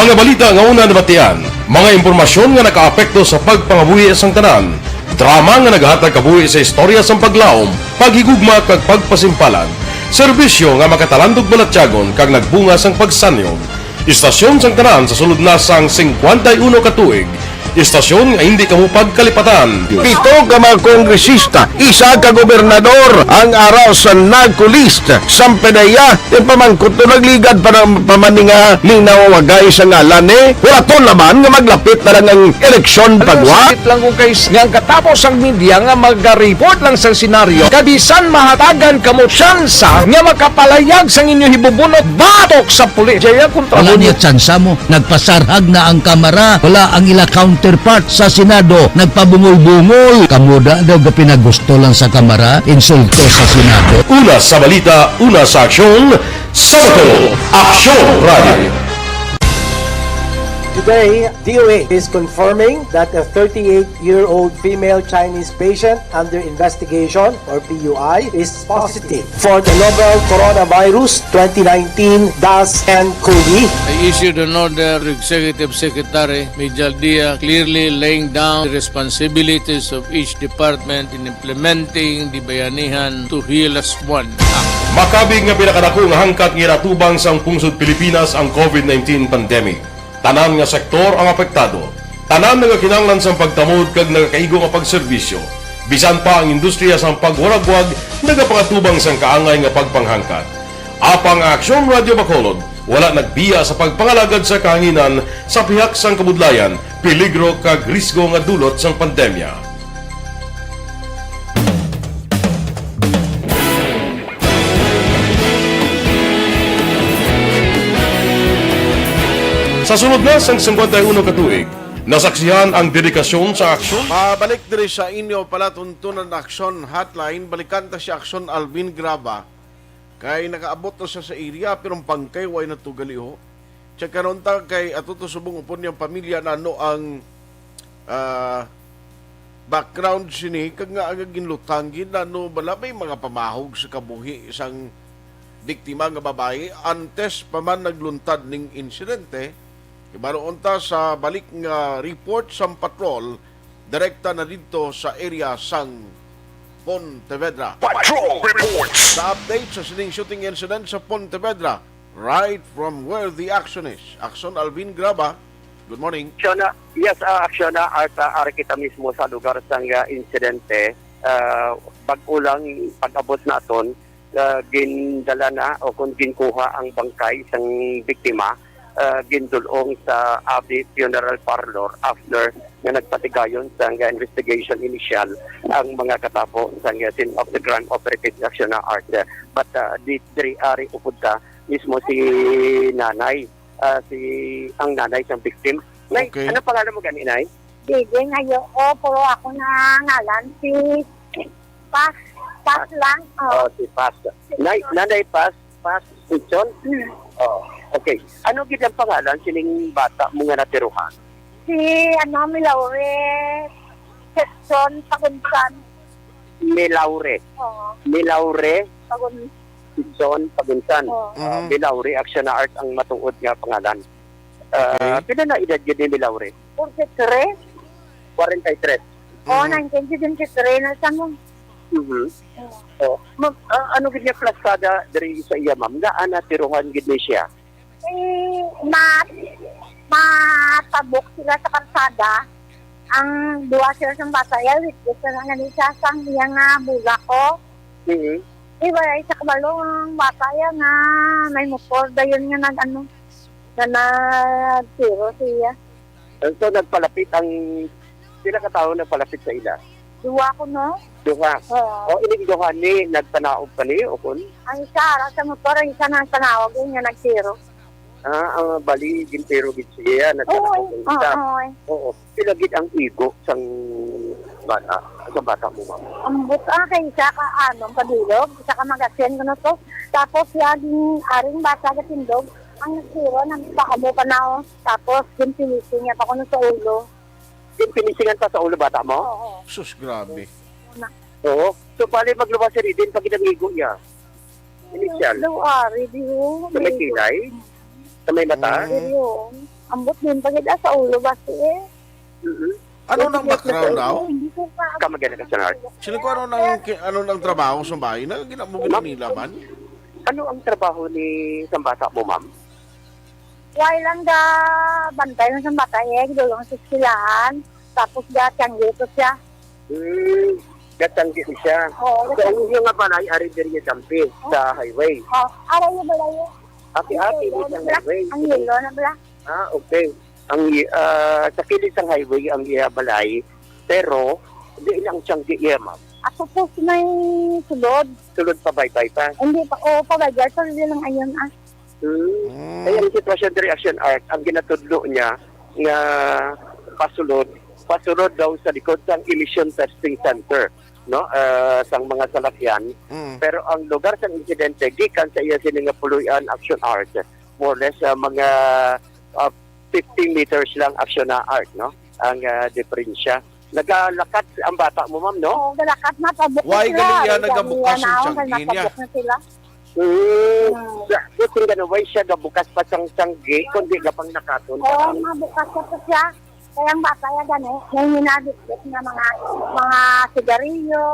Mga balita nga una nabatian, mga impormasyon nga nakaapekto sa pagpangabuhi sang tanan, drama nga naghatag kabuhi sa istorya sang paglaom, paghigugma kag pagpasimpalan, serbisyo nga makatalandog balatyagon kag nagbunga sang pagsanyon, istasyon sang tanan sa sulod na sang 51 ka tuig, Istasyon nga hindi kamo pagkalipatan. Pito ka mga kongresista, isa ka gobernador ang araw sa nagkulist sa pedaya yung pamangkot to nagligad para pamaninga linaw wagay sa ngalan wala to naman nga maglapit na lang ang eleksyon pagwa. Sakit lang kung guys nga katapos ang media nga mag-report lang sa senaryo kabisan mahatagan kamo tsansa nga makapalayag sa inyo hibubunot batok sa pulis. Jaya kontra Wala niya tsansa mo, nagpasarhag na ang kamara, wala ang ila counterpart sa Senado, nagpabungol-bungol. Kamuda daw ga pinagusto lang sa kamara, insulto sa Senado. Una sa balita, una sa aksyon, sa Bacolod, Aksyon Radio. Today, DOA is confirming that a 38-year-old female Chinese patient under investigation, or PUI, is positive for the novel coronavirus 2019 DAS-CoV. I issued an order to Executive Secretary Major Dia clearly laying down the responsibilities of each department in implementing the Bayanihan to Heal as One Act. Makabig nga pinakadako nga hangkat nga natubang sang pungsod Pilipinas ang COVID-19 pandemic. Tanan nga sektor ang apektado. Tanan nga kinahanglan sang pagtamod kag nagakaigo nga pagserbisyo. Bisan pa ang industriya sang pagwaragwag nagapangatubang sang kaangay nga pagpanghangkat. Apang Aksyon Radio Bacolod wala nagbiya sa pagpangalagad sa kahanginan sa pihak sang kabudlayan, peligro kag risgo nga dulot sang pandemya. Sa sunod na sang 51 katuig, nasaksihan ang dedikasyon sa aksyon. Mabalik diri sa inyo pala tuntunan Aksyon Hotline, balikan ta si Aksyon Alvin Graba. Kay nakaabot to sa area pero pangkay way na tugali ho. Check karon ta kay atuto subong upon yung pamilya na ano ang background sini kag nga aga ginlutangin na no bala may mga pamahog sa kabuhi isang biktima nga babae antes pa man nagluntad ning insidente. Ibaroon ta sa balik nga report sa patrol direkta na dito sa area sang Pontevedra. Patrol reports. Sa update sa sining shooting incident sa Pontevedra, right from where the action is. Aksyon Alvin Graba, good morning. Aksyon na at ari kita mismo sa lugar sang insidente. Pag-ulang pag-abot naton, gindala na o kung ginkuha ang bangkay sang biktima. Gindulong sa Abbey Funeral Parlor after na nagpatigayon sa investigation initial ang mga katapo sa scene of the crime operative action na art. But di ari upunta mismo si nanay, ang nanay sa victim. Nay, Okay. ano pangalan mo gani, Nay? Sige, ngayon, pero ako na ngalan, si Pas lang. Si Pas. Nanay Pas Hudson? Okay. Ano gid ang pangalan sining bata mo nga natiruhan? Si, Milaure, Setson, Pagunsan. Milaure. Milaure, Hudson, Pagunsan. Milaure, Aksyon na Art ang matuod nga pangalan. Pila na edad yun ni Milaure? 43. 43. 1973 na sa mo. Ano gid niya plasada diri sa iya ma'am? Nga natiruhan gid ni siya? Matabok sila sa karsada. Ang duwa sila sa bataya, gusto na nga siya sang iya nga bula ko. Iba sa kabalong bataya nga may motor dayon nga nagtiro siya. So nagpalapit ang sila ka tao nagpalapit sa ila? Duwa ko no? Duha. Inig duha ni nagtanaog pa ni o kun? Ang isa sa motor, ang isa na tanawag nga nagtiro. Ang bali gintero gid siya nagtanaog ang isa. Oo. Sila gid ang igo sang bata mo ma'am. Ambot kay isa ka padulog, isa ka magasin ko na to. Tapos yung aring bata ka tindog, ang nagtiro nagpakamo pa na ako. Tapos pinilisin niya pa ko sa ulo. Pinisingan pa sa ulo bata mo? Oo. Sus, grabe. Oo. So, pali maglabas siya rin pag ginamigo niya. Initial. Luari, diyo. Sa may kilay? Sa may mata? Diyo. Ambot din pagid sa ulo basi eh. Ano nang background daw? Kamagana ka sa Sino ko ano nang trabaho sa bahay na ginamugin nila man? Ano ang trabaho ni sa bata mo, ma'am? Why lang da bantay na sa batayeg, dulong sa silahan, tapos da tiyanggi siya. Gatanggi siya. Oo. So, ang yung nga balay, ari diri dampi sa highway. Aray yung balay. Ati-ati mo sa highway. Ang yelo na bala. Okay. Sa kilid ng highway ang balay, pero di ilang tiyanggi ma'am. Ako po may sulod. Sulod pa baybay pa. Hindi pa, pabayar, sulod lang ayon Kaya ang sitwasyon di Aksyon Art, ang ginatudlo niya nga pasulod daw sa likod ng emission testing center, no? Sang mga salakyan. Pero ang lugar sa insidente gikan sa iya sini nga puluyan Aksyon Art, more or less mga 50 meters lang Aksyon Art, no? Ang diferensya. Nagalakat ang bata mo, ma'am, no? Oo, galakat na pabuk Why galing yan nagabukas yung tiyanggi niya? Gusto nga na way siya gabukas pa sang tiyanggi, kundi gapang nakatun. Oo, mabukas pa siya. Kaya ang bata ya gani, may minadikit na mga sigarilyo,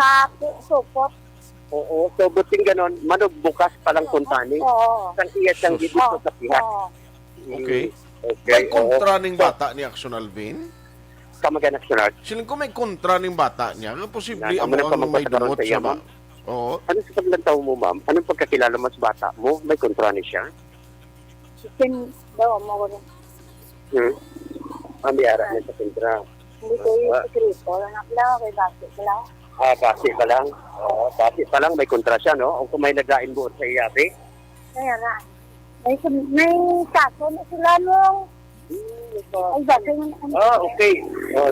sa supot. Oo, so buting ganon, manugbukas palang kuntani. Oo. Sang iya tiyanggi dito sa pihat. Okay. May kontra ning bata ni Aksyon Alvin? Kamagan Aksyon Art. Siling ko may kontra ning bata niya, nga posible Ano ang may dumot sa sa ba? ma'am? Oo. Ano sa paglantaw mo, ma'am? Anong pagkakilala mo sa bata mo? May kontra ni siya? Sin daw mo ko. Amiyara niya sa kontra. Hindi ko yung sekreto, lang kay basi pala. Basi pa lang. Oo, basi pa lang may kontra siya, no? O kung may naglain buot sa iyabi. Kaya na. May kaso na sila nung ay basi nga. Okay.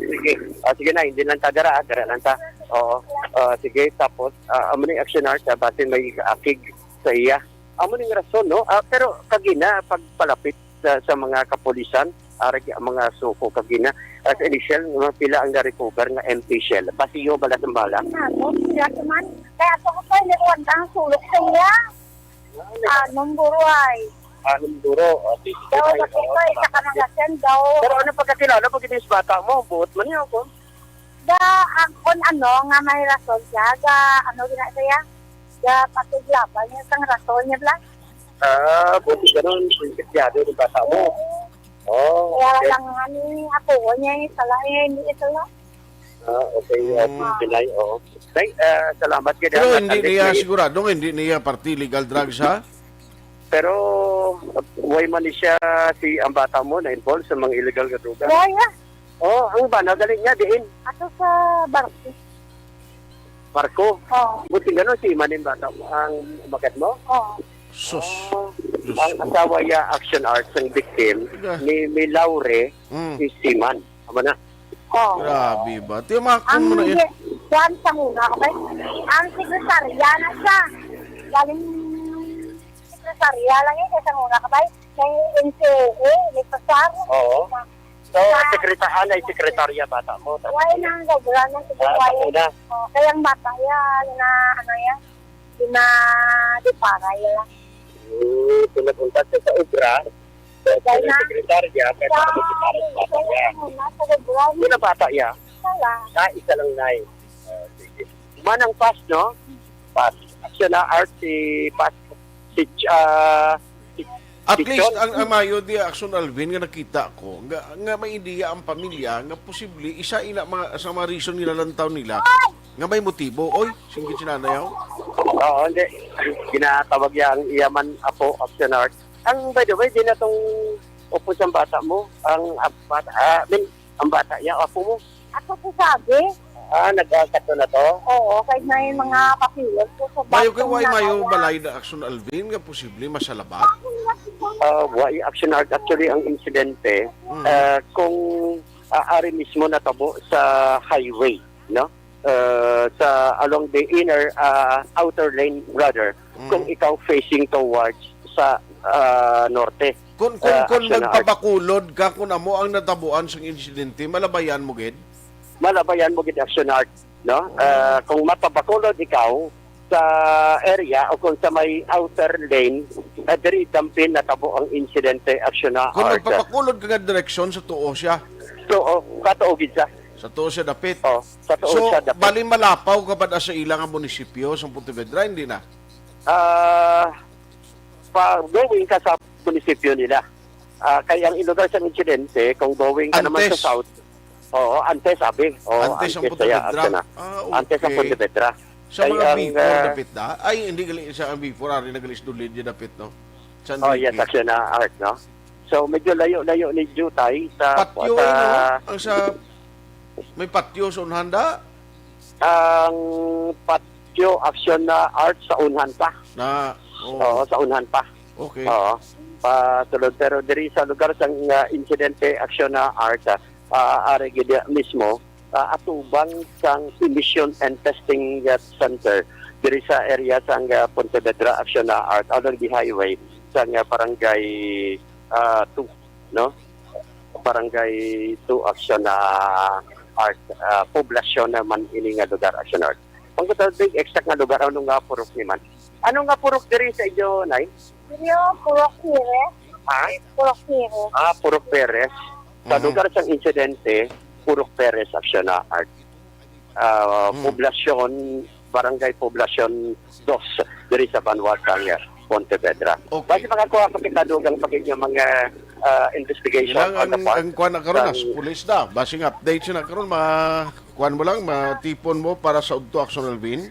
Sige. Sige na, hindi lang dara lang ta. Oo. Sige, tapos, amo ni Aksyon Art, base may akig sa iya. Amo ning rason, no? Pero kagina, pagpalapit sa mga kapulisan, mga suko kagina, as initial, mga pila ang na-recover nga empty shell. Basiyo, balat ng bala. Siya naman. Kaya ako ko pa, niluwan ang sulok sa iya. Anong buruay. Anong duro? Daw, nakita, isa ka nagasan daw. Pero ano pagkakilala, pag ito yung bata mo, buot man niya ako. Nga may rason siya, ginasaya, patuglaban niya sang rason niya lang. Buti ganun, prinsipyado ng bata mo. Kaya lang ako niya, hindi ito lang. Okay, Pinay, oo. Salamat ka. Pero hindi niya sigurado, hindi niya party legal drugs, ha? Pero, way man siya ang bata mo na involved sa mga illegal na droga. Yeah. Ang ba? Nagaling niya din. Ako sa barko. Barko? Buti gano'n si Manin bata mo. Ang bakat mo? Sus. Ang asawa niya, Aksyon Art, ang victim, ni Laure, si Siman. Tama na? Grabe ba? Tiyamakon mo na yan. Juan sa muna, okay? Ang sekretarya na siya. Galing sekretarya lang yun, sa muna, kabay. May NCA, may pasar. Oo. So, sekretarya bata mo. Why nang gagawin ng sekretarya? Kaya ang bata yan, di para yan. Pinapunta siya sa obra. Sekretarya, pero ako si para sa bata niya. Sino bata niya? Isa lang na eh. Sige. Manang pass, no? Pass. Aksyon na art si pass. At least ang mayo di Aksyon Alvin nga nakita ko nga may ideya ang pamilya nga posible isa sa mga reason nila lantaw nila nga may motibo. Oy, singgit sinanayaw. Oo, hindi. Ginatawag yang iyaman apo Aksyon Art. Ang by the way, di na itong upos ang bata mo. Ang bata niya, apo mo. Ako po sabi. Nagkakato na to? Oo, kahit na yung mga papilot ko sa mayo kay why mayo balay na Aksyon Alvin nga posible masalabat? Why Aksyon Art actually ang insidente kung ari mismo natabo sa highway, no? Sa along the outer lane rather, kung ikaw facing towards sa norte. Kung nagpapakulod ka kung amo ang natabuan sa insidente, malabayan mo gid? Malabayan mo gid Aksyon Art, no? Kung mapapakulod ikaw sa area o kung sa may outer lane, diri dampin natabo ang insidente Aksyon Art. Kung nagpapakulod ka nga direksyon sa tuo siya? Katuo gid siya. Sa tuo siya dapit? Sa tuo siya dapit. Bali malapaw ka ba sa ilang munisipyo sa Pontevedra, hindi na? Going ka sa munisipyo nila. Kaya ang ilugar sa insidente, kung going ka naman sa south, antes sabi. Antes ang Pontevedra. Antes ang Pontevedra. Sa mga before dapit na, ay hindi gali sa before, ari nagalis dulid yung dapit, no? Yes, Aksyon na art, no? So, medyo layo-layo ni Jutay sa... Patyo, no? Ang sa... May patyo sa unhanda? Ang patyo, Aksyon na art sa unhan pa. Oo, sa unhan pa. Okay. Oo. Patulog. Pero diri sa lugar sa insidente, Aksyon na art, ari mismo, atubang sang emission and testing center diri sa area sang Pontevedra, Aksyon na art, along the highway sang barangay 2, no? Barangay 2, Aksyon na art, poblasyon naman ini nga lugar, Aksyon art. Ang big exact nga lugar, ano nga purok ni man? Ano nga purok diri sa inyo, Nay? Purok Pires. Purok Pires. Purok Pires. Sa lugar sang insidente, Purok Pires, Aksyon na art. Poblasyon, barangay poblasyon 2, diri sa Banwatang, Pontevedra. Bakit makakuha pa kita dugang pagiging mga investigation? Ang kuha na karon as pulis na. Basing update siya na karon, kuha mo lang, matipon mo para sa Udto Aksyon Alvin?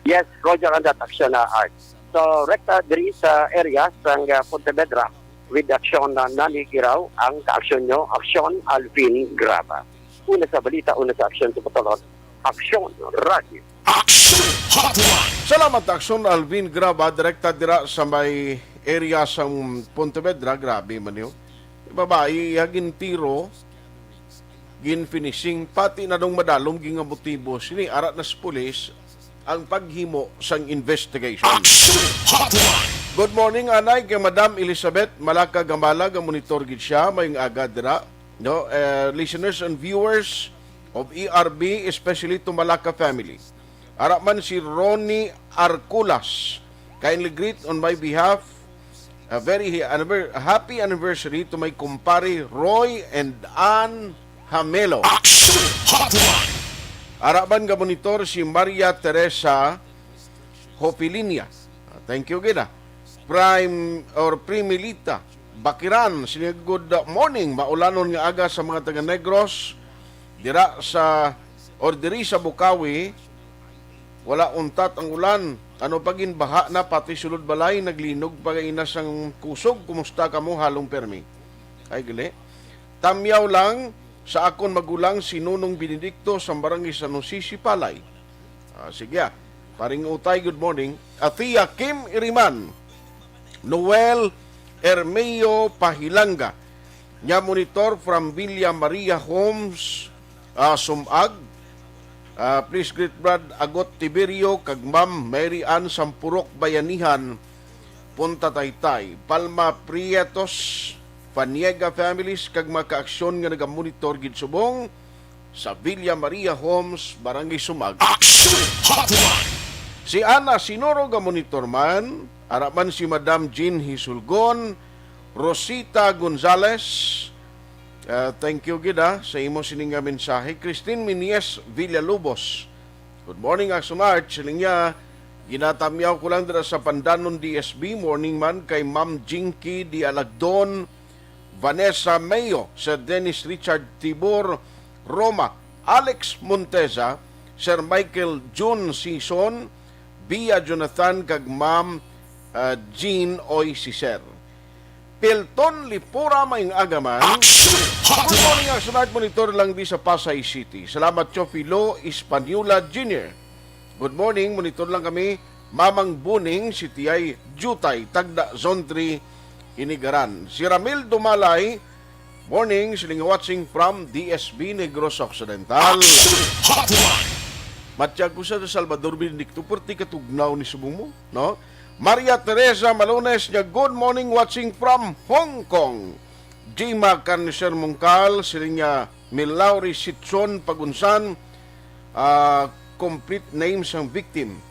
Yes, Roger on that, Aksyon na art. So, rekta diri sa area sang Pontevedra with aksyon na nanigiraw ang ka-aksyon nyo, Aksyon Alvin Graba. Una sa balita, una sa aksyon sa Patolon, Aksyon Radio. Aksyon Hotline! Salamat, Aksyon Alvin Graba, direkta dira sa may area sa Pontevedra. Grabe man yun. Babae, hagin tiro, gin finishing, pati na dong madalom, gingamotibo, sini arat na sa pulis, ang paghimo sang investigation. Aksyon Hotline! Good morning, anay, kay Madam Elizabeth Malaka Gamalag, ang monitor gid siya, may aga dira. No, listeners and viewers of ERB, especially to Malaka family. Araman si Ronnie Arculas. Kindly greet on my behalf a very happy anniversary to my kumpare Roy and Ann Hamelo. Aksyon Hotline! Araban ga monitor si Maria Teresa Hopilinia. Thank you, Gina. Primilita Bakiran, sini good morning. Maulanon nga aga sa mga taga Negros. Dira sa Bukawi, wala untat ang ulan. Ano pagin baha na pati sulod balay naglinog pagainas ang kusog. Kumusta ka mo halong permi? Ay gali. Tamyaw lang sa akon magulang sinunong Benedicto sa barangay San Jose Palay. Sige, paring utay, good morning. Atia Kim Iriman, Noel Ermeo Pahilanga, nya monitor from Villa Maria Homes, Sumag. Please greet Brad Agot Tiberio, kag Ma'am Mary Ann Sampurok Bayanihan, Punta Taytay, Palma Prietos, Paniega families, kag maka-aksyon nga nagamonitor gid subong sa Villa Maria Homes, Barangay Sumag. Aksyon Hotline! Si Ana Sinoro ga monitor man, araman si Madam Jean Hisulgon, Rosita Gonzales, thank you gida sa imo sininga mensahe. Christine Minies Villalobos, good morning Aksyon Art. Siling ginatamyaw ko lang dira sa Pandanon DSB. Morning man kay Ma'am Jinky Di Alagdon, Vanessa Mayo, Sir Dennis Richard Tibor Roma, Alex Monteza, Sir Michael June Sison, Bia Jonathan kag Ma'am Jean Oy Siser. Pilton Lipura maing agaman. Good morning, Aksyon Art. Monitor lang di sa Pasay City. Salamat Chofilo Hispaniola Jr. Good morning, monitor lang kami. Mamang Buning, si Tiyay Jutay, Tagda Zone 3, Inigaran. Si Ramil Dumalay, morning, siling watching from DSB Negros Occidental. Matya ko sa Salvador Benedicto, purti katugnaw ni subong mo, no? Maria Teresa Malones, niya good morning watching from Hong Kong. Jima Carnicer Mungkal, siling niya Milauri Sitson Pagunsan, complete names ng victim.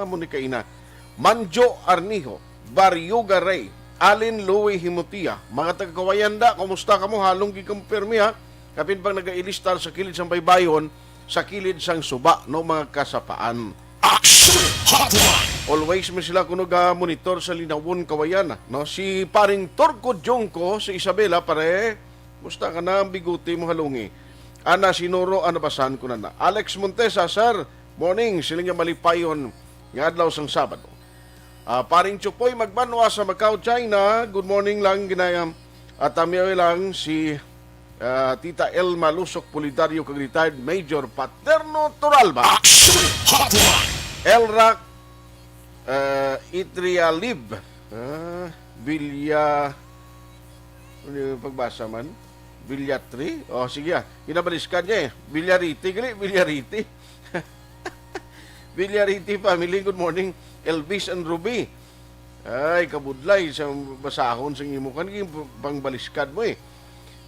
Muna kaina. Manjo Arnijo, Baryuga Ray, Alin Louie Himutia. Mga taga-Kawayanda, kumusta ka mo? Halong gikumpirmi ha. Kapin pang nag-ailistar sa kilid sang baybayon, sa kilid sang suba no mga kasapaan. Aksyon Hotline. Always man sila kuno ga monitor sa linawon kawayan, no? Si paring Torco Jongko sa Isabela pare. Musta ka na ang biguti mo halungi? Ana sinuro anabasan ko na. Alex Montesa, sir. Morning, siling nga malipayon nga adlaw sang Sabado. Paring Chupoy magbanwa sa Macau, China. Good morning lang ginayam. At amiyo lang si Tita Elma Lusok Polidario kag retired Major Paterno Toralba. Action Hotline. Elrak Itrialib Bilya ano yung pagbasa man? Bilyatri? O sige kinabaliskan niya Bilyariti gali, Bilyariti Bilyariti family, good morning Elvis and Ruby. Ay kabudlay sa basahon sa imukan pangbaliskan mo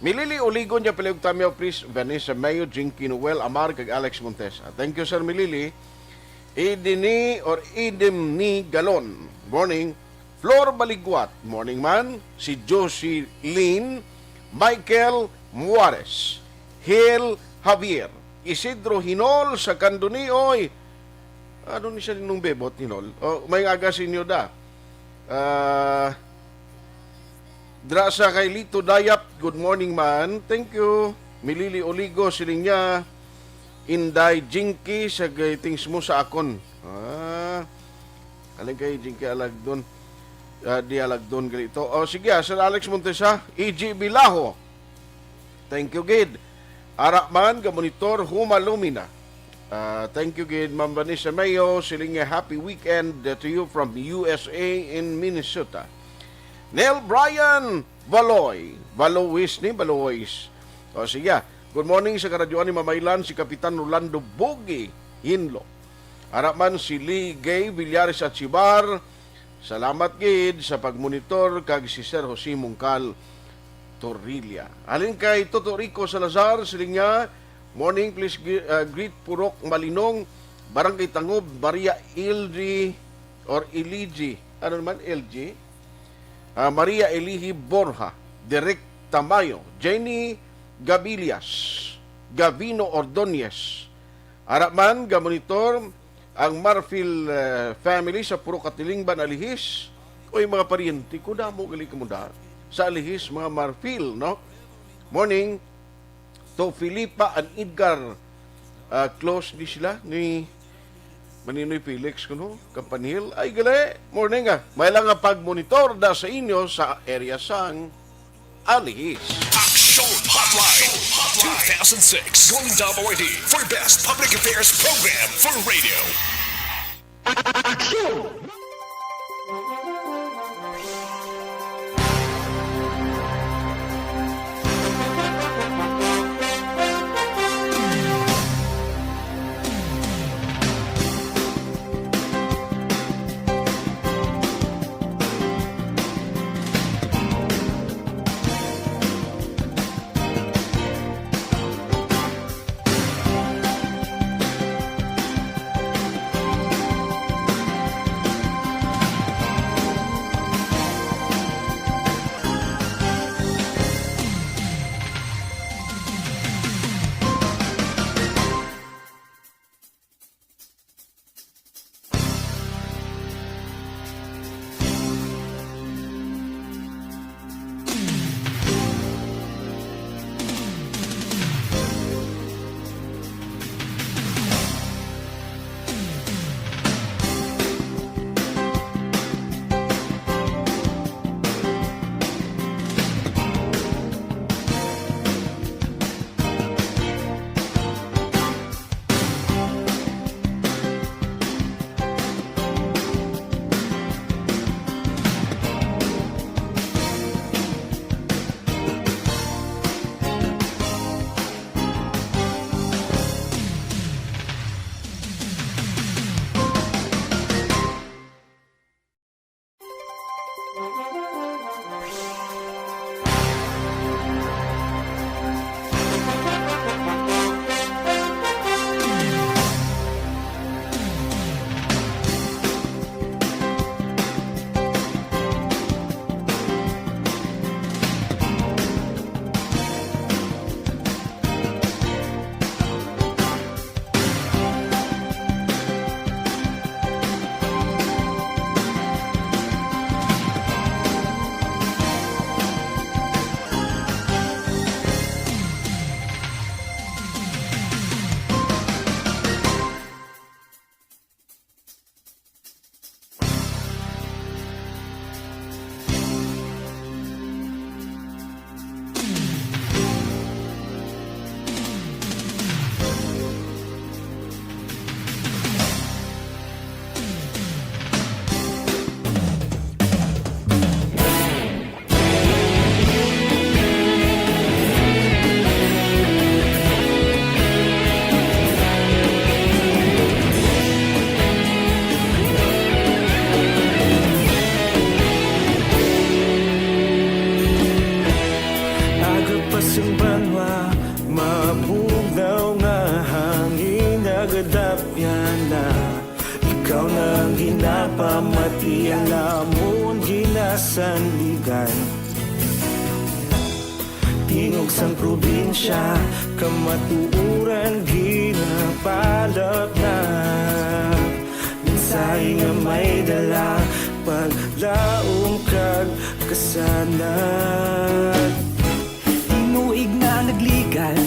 Milili Uligon niya palayog tamiyaw Chris Vanessa Mayo, Jinky Noel Amar kag Alex Montes. Thank you sir Milili. Idini or Idimni Galon. Morning. Flor Baligwat. Morning man. Si Josie Lynn. Michael Muarez. Hil Javier. Isidro Hinol sa Kandunioy. Ano ni siya nung bebot Hinol? May aga sinyo da. Drasa kay Lito Dayap. Good morning man. Thank you. Milili Oligo siling niya. Inday Jinky sa gatings mo sa akon. Aling kay Jinky Alagdon. Di Alagdon ganito. Sige, Sir Alex Montesa. E.G. Bilaho. Thank you, Gid. Arakman, Gamonitor, Humalumina. Thank you, Gid. Ma'am Vanessa Mayo. Siling happy weekend to you from USA in Minnesota. Neil Bryan Valoy. Valois ni Valois. Sige. Good morning sa karadyoan ni Mamaylan, si Kapitan Rolando Bogi Hinlo. Araman si Lee Gay Villares at Sibar. Salamat gid sa pagmonitor kag si Sir Jose Mungkal Torrilla. Alin kay Toto Rico Salazar, siling niya, morning, please greet Purok Malinong, Barangay Tangob, Maria Ilgi or Iligi. Ano naman, LG? Maria Elihi Borja, Derek Tamayo, Jenny Gabilias, Gavino Ordonez. Araman, gamonitor ang Marfil family sa Puro Katilingban, Alihis. O yung mga pariente ko na mo, gali ka mo da. Sa Alihis, mga Marfil, no? Morning, to Filipa and Edgar. Close di sila ni Maninoy Felix, kuno, Kampanhil. Ay, gali, morning may lang nga pag-monitor da sa inyo sa area sang Alihis. Hotline 2006 Golden Double ID for Best Public Affairs Program for Radio. Aksyon! ikaw nang ginapamati ang namon ginasanligan. Tingog sang probinsya, kamatuuran ginapalag na. Minsay nga may dala, paglaong kag kasanag. Tinuig na nagligan,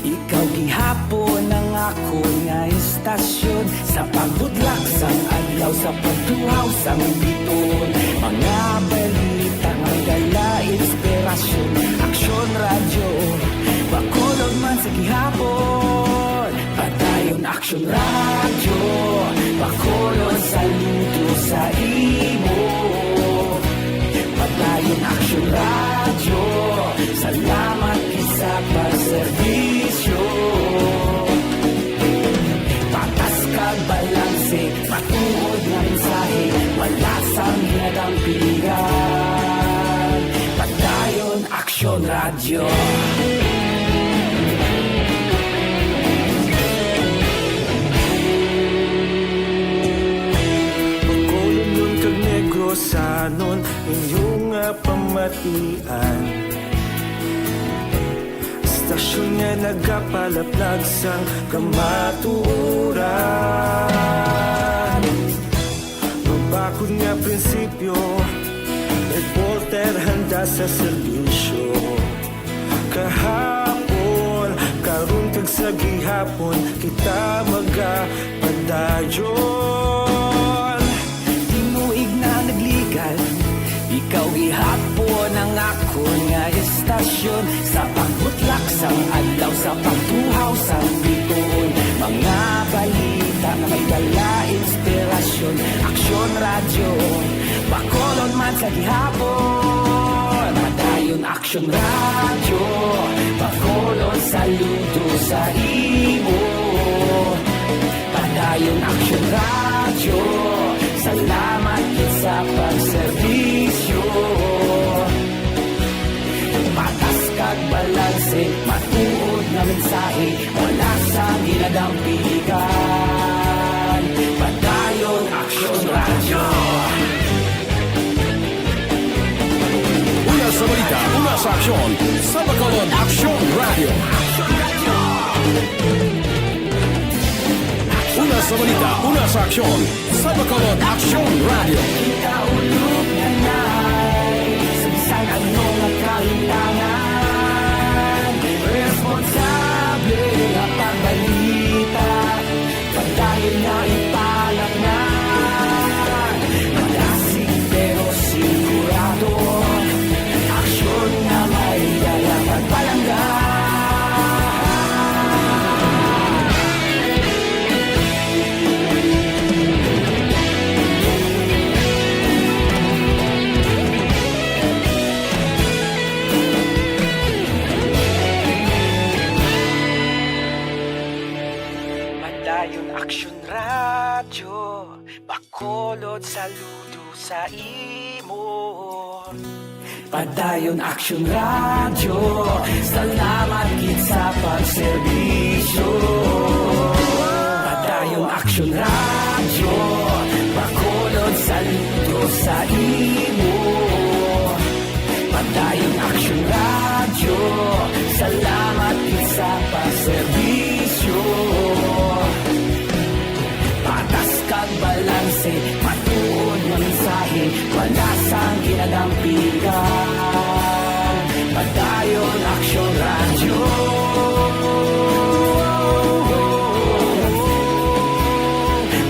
ikaw gihapon ang ako nga istasyon. Sa pagbudlak sang adlaw, sa pagtuhaw sang biton. Mga balita nga dala inspirasyon. Aksyon radyo, bakolod man sa gihapon. Padayon aksyon radyo, bakolod saludo sa imo. Padayon aksyon radyo, salamat isa pagserbisyo. Patas kag balanse, matuod nga mensahe, wala sang ginadampingan. Padayon aksyon radyo. Pagkolon nun kag negro sanon, inyong pamatian. Stasyon nga nagapalaplag sang kamatuuran. Magbakod nga prinsipyo, reporter handa sa serbisyo. Kahapon, karun kag sa gihapon, kita magapadayon. Tinuig na nagligal, ikaw gihapon ang ako nga istasyon. Sa pagbutlak sang adlaw, sa pagtuhaw sang biton. Mga balita na may dala inspirasyon. Aksyon radyo, bakolod man sa gihapon. Padayon aksyon radyo, bakolod saludo sa imo. Padayon aksyon radyo, salamat sa pagserbisyo. Patas kag balanse, matuod na mensahe, wala sa ginadampigan. Padayon aksyon radyo. Una sa balita, una sa aksyon, sa Bacolod Aksyon Radio. Una sa balita, una sa aksyon, sa Bacolod Aksyon Radio. Ikaulog na na'y sabisan ano nga kahintangan. Responsable na pagbalita, pagdayon na ipalag na. Malasig pero sigurado, aksyon na may dalang pagpalanggan. Aksyon radyo, bakolod saludo sa imo. Padayon aksyon radyo, salamat gid sa pagserbisyo. Padayon aksyon radyo, bakolod saludo sa imo. Padayon aksyon radyo, salamat gid sa pagserbisyo. Patas kag balanse, matuod nga mensahe, wala sang ginadampigan. Padayon aksyon radyo.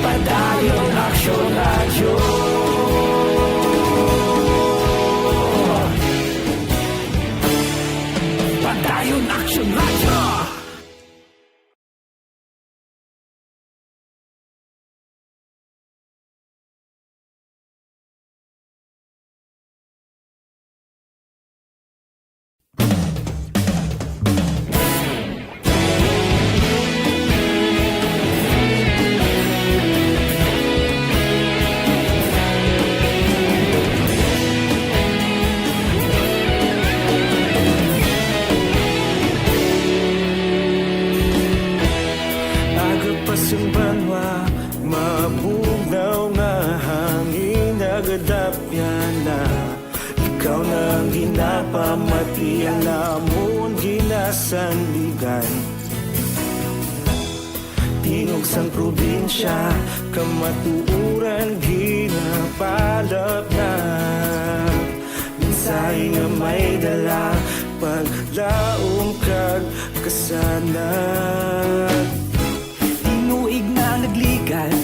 Padayon aksyon radyo. Padayon aksyon radyo. kadapya na ikaw nang ginapamatian namon ginasandigan. Tingog sang probinsya kamatuuran ginapalap na minsay nga may dala paglaom kag kasanat. Tinuig na nagligan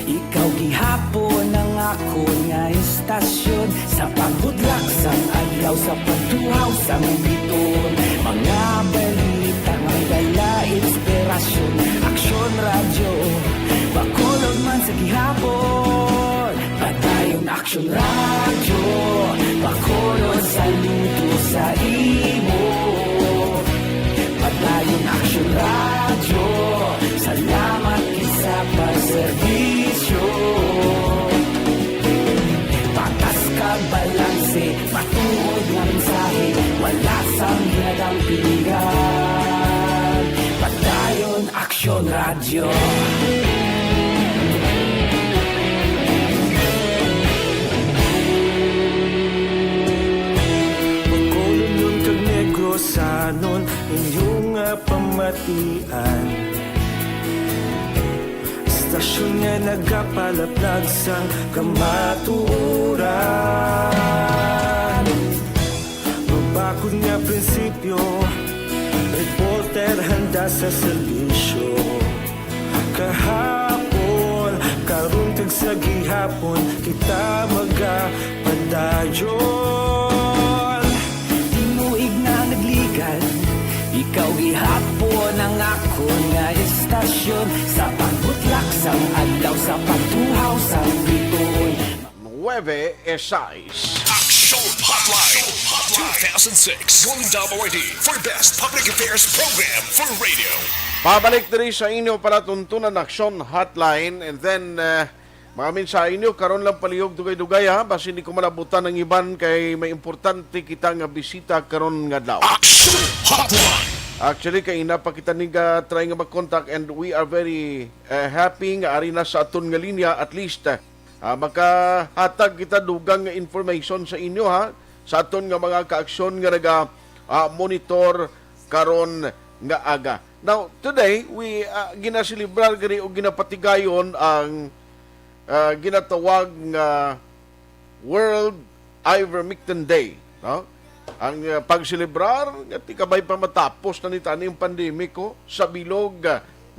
ikaw gihapon ang ako nga istasyon sa pagbudlak sang adlaw sa pagtuhaw sang biton. Mga balita may dala inspirasyon. Aksyon radyo bakulog man sa gihapon. Padayon Aksyon radyo bakulog sa luto sa imo. Padayon Aksyon radyo salamat isa pagserbisyo. Patas ka balanse patuod nga mensahe wala sang ginadang pilihan. Padayon Aksyon radyo. Pagkulunod kag negrosanon inyong pamatian. Istasyon nga nagapalaplag sang kamatuuran. Mabakod nga prinsipyo, reporter handa sa serbisyo. Kahapon, karong tag sa gihapon, kita magapadayon. Tinuig na nagligan, ikaw gihapon ang ako nga istasyon sa pagbutlak sang adlaw sa pagtuhaw sang biton. 9:06. Aksyon Hotline 2006 Golden Dome Award for Best Public Affairs Program for Radio. Pabalik diri sa inyo para tuntunan Aksyon Hotline, and then mga mensahe inyo karon lang palihog dugay-dugay ha, basi hindi ko malabutan ng iban kay may importante kita nga bisita karon nga daw. Aksyon Hotline. Actually kay ina pa kita niga try nga mag-contact, and we are very happy nga ari na sa aton nga linya at least makahatag kita dugang nga information sa inyo ha, sa aton nga mga kaaksyon nga naga monitor karon nga aga. Now, today, we ginasilibrar gani o ginapatigayon ang ginatawag nga World Ivermectin Day. No? Ang pagsilibrar, nga tikabay pa matapos na nita yung pandemiko sa bilog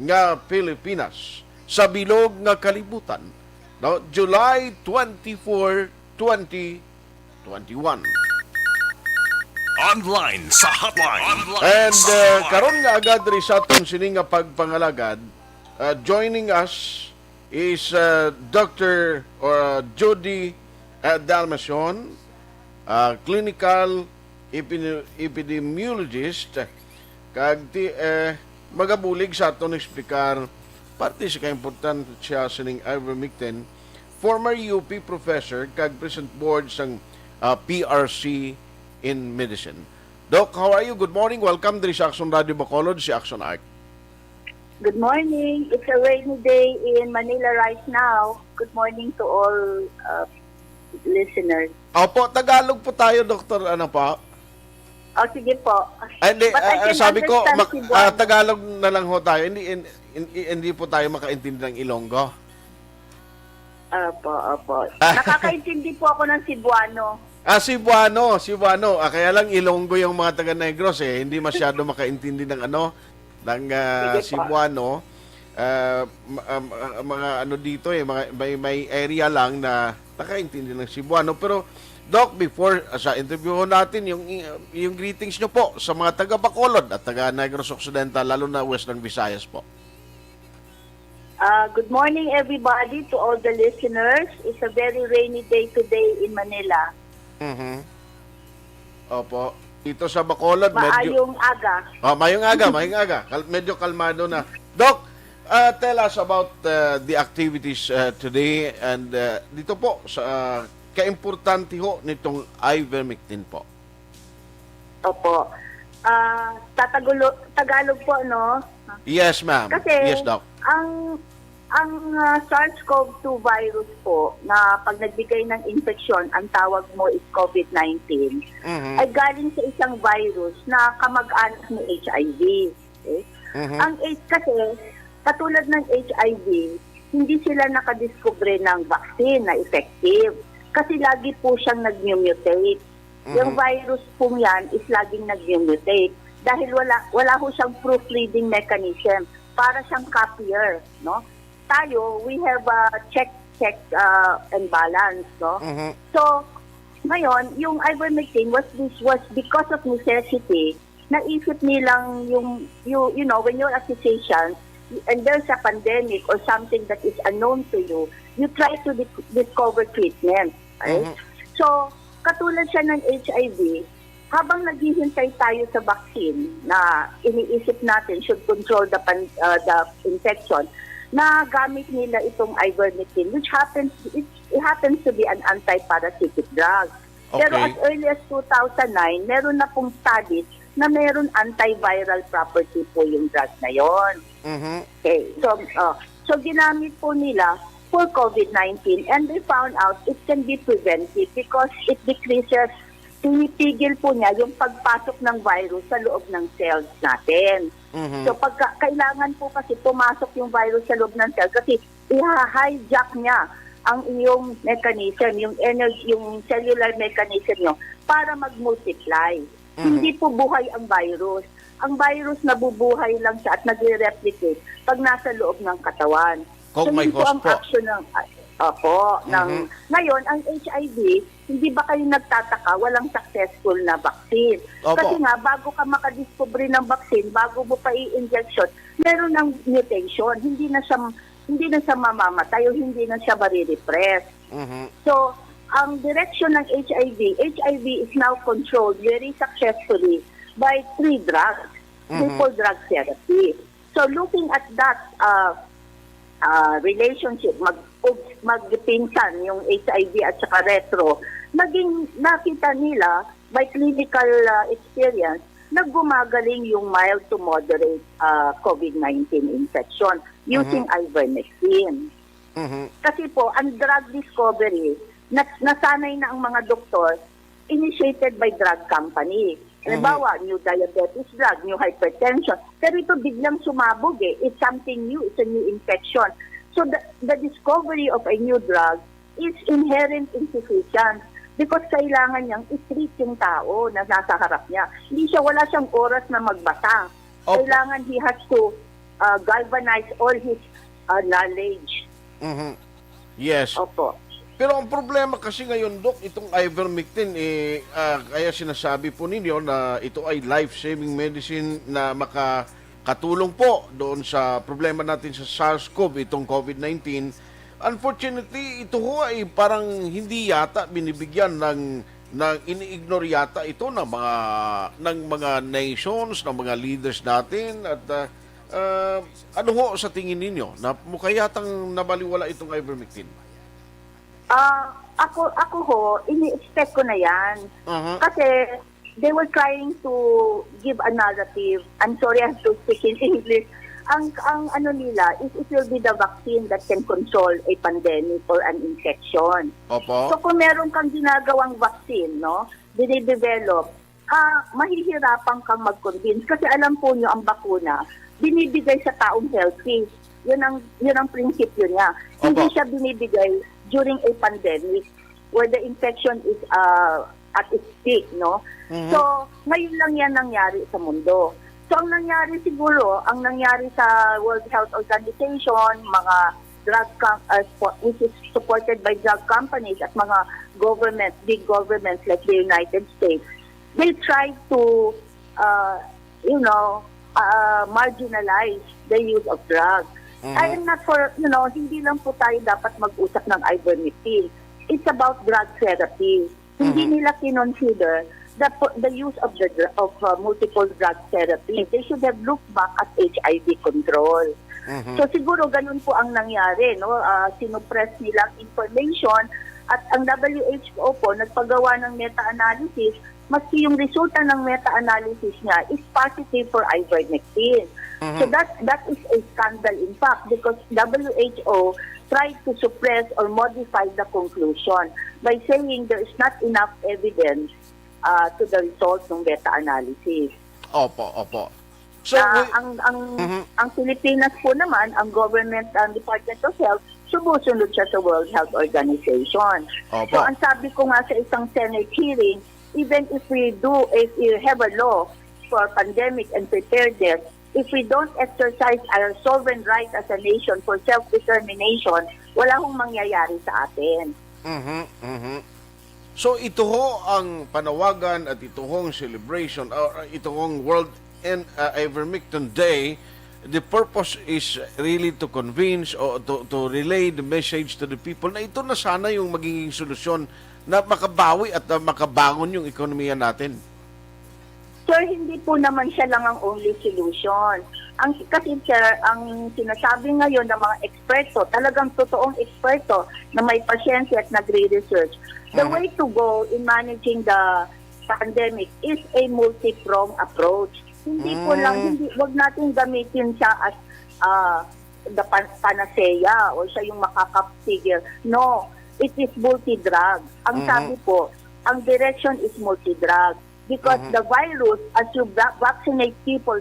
nga Pilipinas, sa bilog nga kalibutan. No? July 24, 2021. Online sa Hotline. And karon nga agad rin sa aton sini nga pagpangalagad, joining us is Dr. Judy Dalmacion, clinical epidemiologist, kag magabulig sa aton explicar parte sa kaimportant siya sining ivermectin, former UP professor kag present board sang PRC in medicine. Doc, how are you? Good morning. Welcome to sa Aksyon Radio Bacolod, si Aksyon Art. Good morning. It's a rainy day in Manila right now. Good morning to all listeners. Opo, Tagalog po tayo, Doktor. Ano pa? Oh, sige po. Hindi, But I can sabi ko, understand Cebuano. Tagalog na lang ho tayo. Hindi po tayo makaintindi ng Ilonggo. Opo. Nakakaintindi po ako ng Cebuano. Cebuano. Kaya lang Ilonggo yung mga taga-Negros eh. Hindi masyado makaintindi ng Cebuano. Mga ano dito eh, may area lang na nakaintindi ng Cebuano. Pero Doc, before sa interview natin, yung greetings nyo po sa mga taga-Bacolod at taga-Negros Occidental, lalo na Western Visayas po. Good morning everybody to all the listeners. It's a very rainy day today in Manila. Opo. Dito sa Bacolod, Maayong aga. Mayong aga. Medyo kalmado na. Doc, tell us about the activities today, and dito po sa kaimportante ho nitong ivermectin po. Opo. Tagalog po, no? Yes, ma'am. Kasi, yes, Doc. ang Ang SARS-CoV-2 virus po na pag nagbigay ng infeksyon, ang tawag mo is COVID-19, ay galing sa isang virus na kamag-anak ni HIV. Okay? Ang AIDS kasi, katulad ng HIV, hindi sila nakadiscover ng vaccine na effective kasi lagi po siyang nag-mutate. Yung virus po yan is laging nag-mutate dahil wala ho siyang proofreading mechanism para siyang copier, no? Tayo, we have a check and balance, no? So, ngayon, yung ivermectin was because of necessity, naisip nilang yung, you know, when you're accusation, and there's a pandemic or something that is unknown to you, you try to discover treatment, right? So, katulad siya ng HIV, habang naghihintay tayo sa vaccine na iniisip natin should control the infection, na gamit nila itong ivermectin, which happens to be an anti-parasitic drug. Okay. Pero as early as 2009, meron na pong studies na meron antiviral property po yung drug na yon. Okay. So ginamit po nila for COVID-19 and they found out it can be prevented because it decreases, pinipigil po niya yung pagpasok ng virus sa loob ng cells natin. So kailangan po kasi pumasok yung virus sa loob ng cell kasi i-hijack niya ang iyong mechanism, yung energy, yung cellular mechanism niyo para mag-multiply. Hindi po buhay ang virus. Ang virus nabubuhay lang siya at nagre-replicate pag nasa loob ng katawan. Kung may host ang po. action ng ngayon, ang HIV, hindi ba kayo nagtataka walang successful na vaccine? Opo. Kasi nga, bago ka makadiscover ng vaccine, bago mo pa i-injection, meron ng mutation. Hindi na siya mamamatay o hindi na siya marirepress. So, ang direction ng HIV is now controlled very successfully by 3 drugs, triple drug therapy. So, looking at that relationship, magpinsan yung HIV at saka retro, naging nakita nila by clinical experience na gumagaling yung mild to moderate COVID-19 infection using ivermectin. Kasi po, ang drug discovery, nasanay na ang mga doktor, initiated by drug company. Halimbawa, new diabetes drug, new hypertension. Pero ito biglang sumabog eh. It's something new. It's a new infection. So the discovery of a new drug is inherent insufficient because kailangan niyang i-treat yung tao na nasa harap niya. Wala siyang oras na magbasa. Kailangan he has to galvanize all his knowledge. Yes. Opo. Pero ang problema kasi ngayon, Dok, itong ivermectin, kaya sinasabi po ninyo na ito ay life-saving medicine na makakatulong po doon sa problema natin sa SARS-CoV, itong COVID-19. Unfortunately, ito ho ay parang hindi yata binibigyan ng ini-ignore yata ito ng mga nations, ng mga leaders natin. At ano ho sa tingin ninyo? Na mukha yatang nabaliwala itong ivermectin? Ako ho, ini-expect ko na yan. Kasi they were trying to give a narrative. I'm sorry, I have to speak in English. Ang ano nila is it will be the vaccine that can control a pandemic or an infection. Opo. So kung meron kang ginagawang vaccine, no, dinidevelop, mahihirapan kang mag-convince. Kasi alam po nyo, ang bakuna, binibigay sa taong healthy. Yun ang prinsipyo niya. Hindi siya binibigay during a pandemic where the infection is at its peak, no? So, ngayon lang yan nangyari sa mundo. So, ang nangyari sa World Health Organization, mga which is supported by drug companies at mga big governments like the United States, they try to, marginalize the use of drugs. I am not for, hindi lang po tayo dapat mag-usap ng ivermectin. It's about drug therapy. Hindi nila kinonsider the use of multiple drug therapy. They should have looked back at HIV control. So siguro ganun po ang nangyari, no? Sinupress nilang information at ang WHO po nagpagawa ng meta-analysis, maski yung resulta ng meta-analysis niya is positive for ivermectin. So that is a scandal in fact because WHO tried to suppress or modify the conclusion by saying there is not enough evidence to the results ng meta-analysis. Opo. So, ang Pilipinas po naman, ang government, ang Department of Health, sumusunod siya sa World Health Organization. Opo. So, ang sabi ko nga sa isang Senate hearing, even if we have a law for pandemic and preparedness, if we don't exercise our sovereign right as a nation for self-determination, wala hong mangyayari sa atin. So ito ho ang panawagan at ito hong celebration or ito hong World Ivermectin Day. The purpose is really to convince or to relay the message to the people na ito na sana yung magiging solusyon na makabawi at makabangon yung ekonomiya natin. Sir, hindi po naman siya lang ang only solution. Kasi sir, ang sinasabi ngayon ng mga eksperto, talagang totoong eksperto na may pasyensya at nagre-research, the way to go in managing the pandemic is a multi-pronged approach. Hindi po lang, wag natin gamitin siya as the panacea o siya yung makakapigil. No, it is multi-drug. Ang sabi po, ang direction is multi-drug. Because the virus, as you vaccinate people,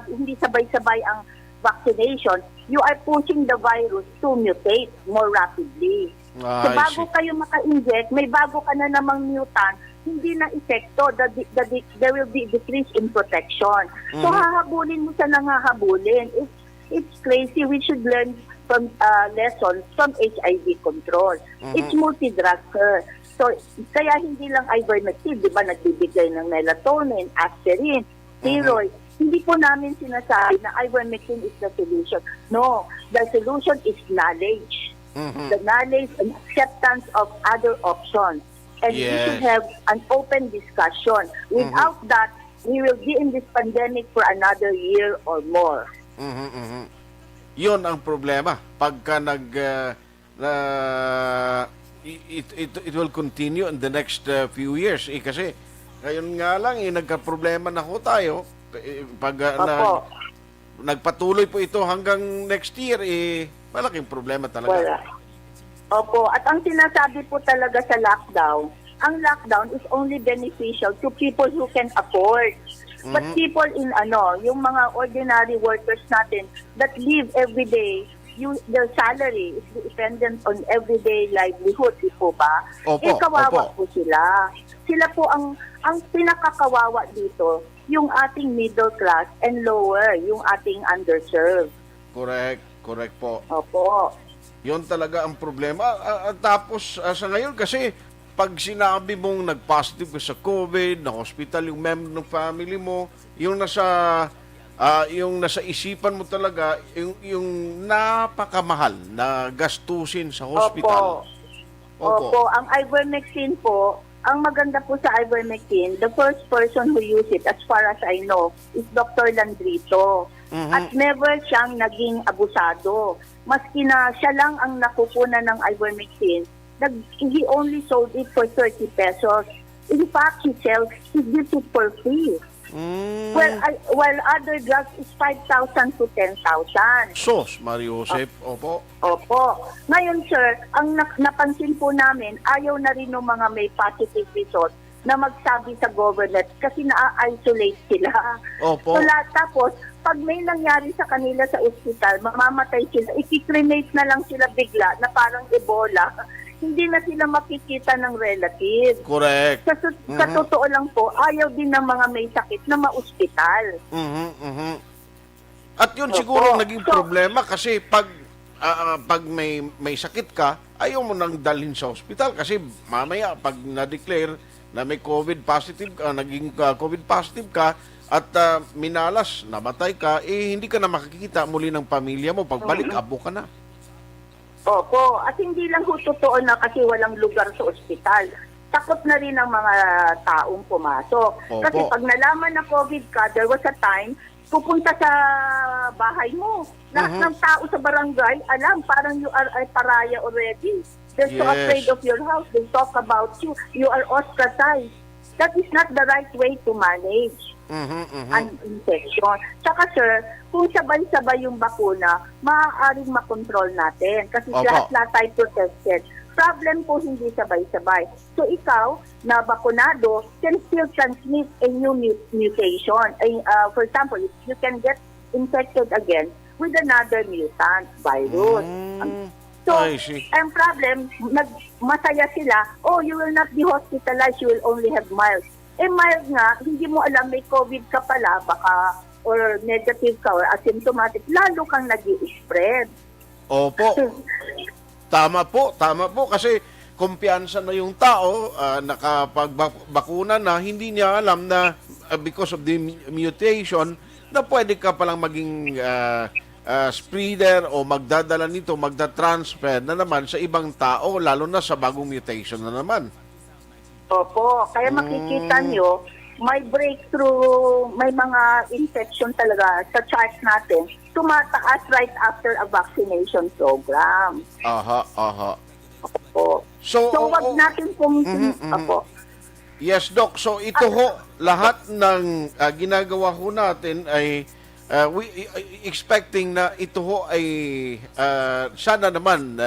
hindi sabay-sabay ang vaccination, you are pushing the virus to mutate more rapidly. So bago kayo maka-inject, may bago ka na namang mutant, hindi na epekto, there will be decrease in protection. So hahabulin mo siya nang hahabulin. It's crazy. We should learn from lessons from HIV control. It's multi-drug, sir. So, kaya hindi lang ivermectin, di ba, nagbibigay ng melatonin, aspirin, steroid. Hindi po namin sinasabi na ivermectin is the solution. No, the solution is knowledge. The knowledge and acceptance of other options. And we should have an open discussion. Without that, we will be in this pandemic for another year or more. Yun ang problema. Pagka it will continue in the next few years. Kasi ngayon nga lang, nagka-problema na ho tayo. Pag nagpatuloy po ito hanggang next year, malaking problema talaga. Wala. Opo. At ang sinasabi po talaga sa lockdown, ang lockdown is only beneficial to people who can afford. But people in yung mga ordinary workers natin that live every day, their salary is dependent on everyday livelihood, di po ba? Kawawa po sila. Sila po ang pinakakawawa dito, yung ating middle class and lower, yung ating underserved. Correct po. Opo. Yun talaga ang problema. Tapos sa ngayon kasi, pag sinabi mong nag-positive ka sa COVID, na-hospital yung member ng family mo, yung nasa isipan mo talaga, yung napakamahal na gastusin sa hospital. Opo. Ang ivermectin po, ang maganda po sa ivermectin, the first person who used it, as far as I know, is Dr. Landrito. At never siyang naging abusado. Maski na siya lang ang nakukunan ng ivermectin, he only sold it for 30 pesos. In fact, he gives it for free. While other drugs is 5,000 to 10,000. Sos, Mario Joseph, opo. Ngayon, sir, ang napansin po namin, ayaw na rin ng mga may positive result na magsabi sa government kasi na-isolate sila. Opo. Tapos, pag may nangyari sa kanila sa ospital, mamamatay sila, i-cremate na lang sila bigla na parang Ebola. Hindi na sila makikita ng relative. Correct. Sa totoo lang po, ayaw din ng mga may sakit na ma-ospital. At yun siguro naging problema kasi pag may sakit ka, ayaw mo nang dalhin sa ospital kasi mamaya pag na-declare na may COVID positive ka, naging COVID positive ka at minalas, namatay ka, hindi ka na makikita muli ng pamilya mo. Pagbalik, abo ka na. Opo, at hindi lang totoo na kasi walang lugar sa ospital. Takot na rin ang mga taong pumasok. Opo. Kasi pag nalaman na COVID ka, there was a time, pupunta sa bahay mo. Lahat ng tao sa barangay, alam, parang you are a pariah already. They're so afraid of your house. They talk about you. You are ostracized. That is not the right way to manage. Ang infection. Tsaka sir, kung sabay-sabay yung bakuna, maaaring makontrol natin kasi Opo. lahat tayo protected. Problem po hindi sabay-sabay. So ikaw, na bakunado, can still transmit a new mutation. For example, you can get infected again with another mutant virus. So, I see. ang problem, masaya sila, oh, you will not be hospitalized, you will only have mild. Mild nga, hindi mo alam may COVID ka pala, baka, or negative ka, or asymptomatic, lalo kang nag-i-spread. Opo. Tama po. Kasi kumpiyansa na yung tao, nakapagbakuna na, hindi niya alam na because of the mutation, na pwede ka palang maging spreader o magdadala nito, magda-transfer na naman sa ibang tao, lalo na sa bagong mutation na naman. Opo, kaya makikita nyo, may breakthrough, may mga infection talaga sa chart natin, tumataas right after a vaccination program. Aha. Opo. So wag natin Opo. Yes, Doc. So ito ho, lahat ng ginagawa ho natin ay we expecting na ito ho ay sana naman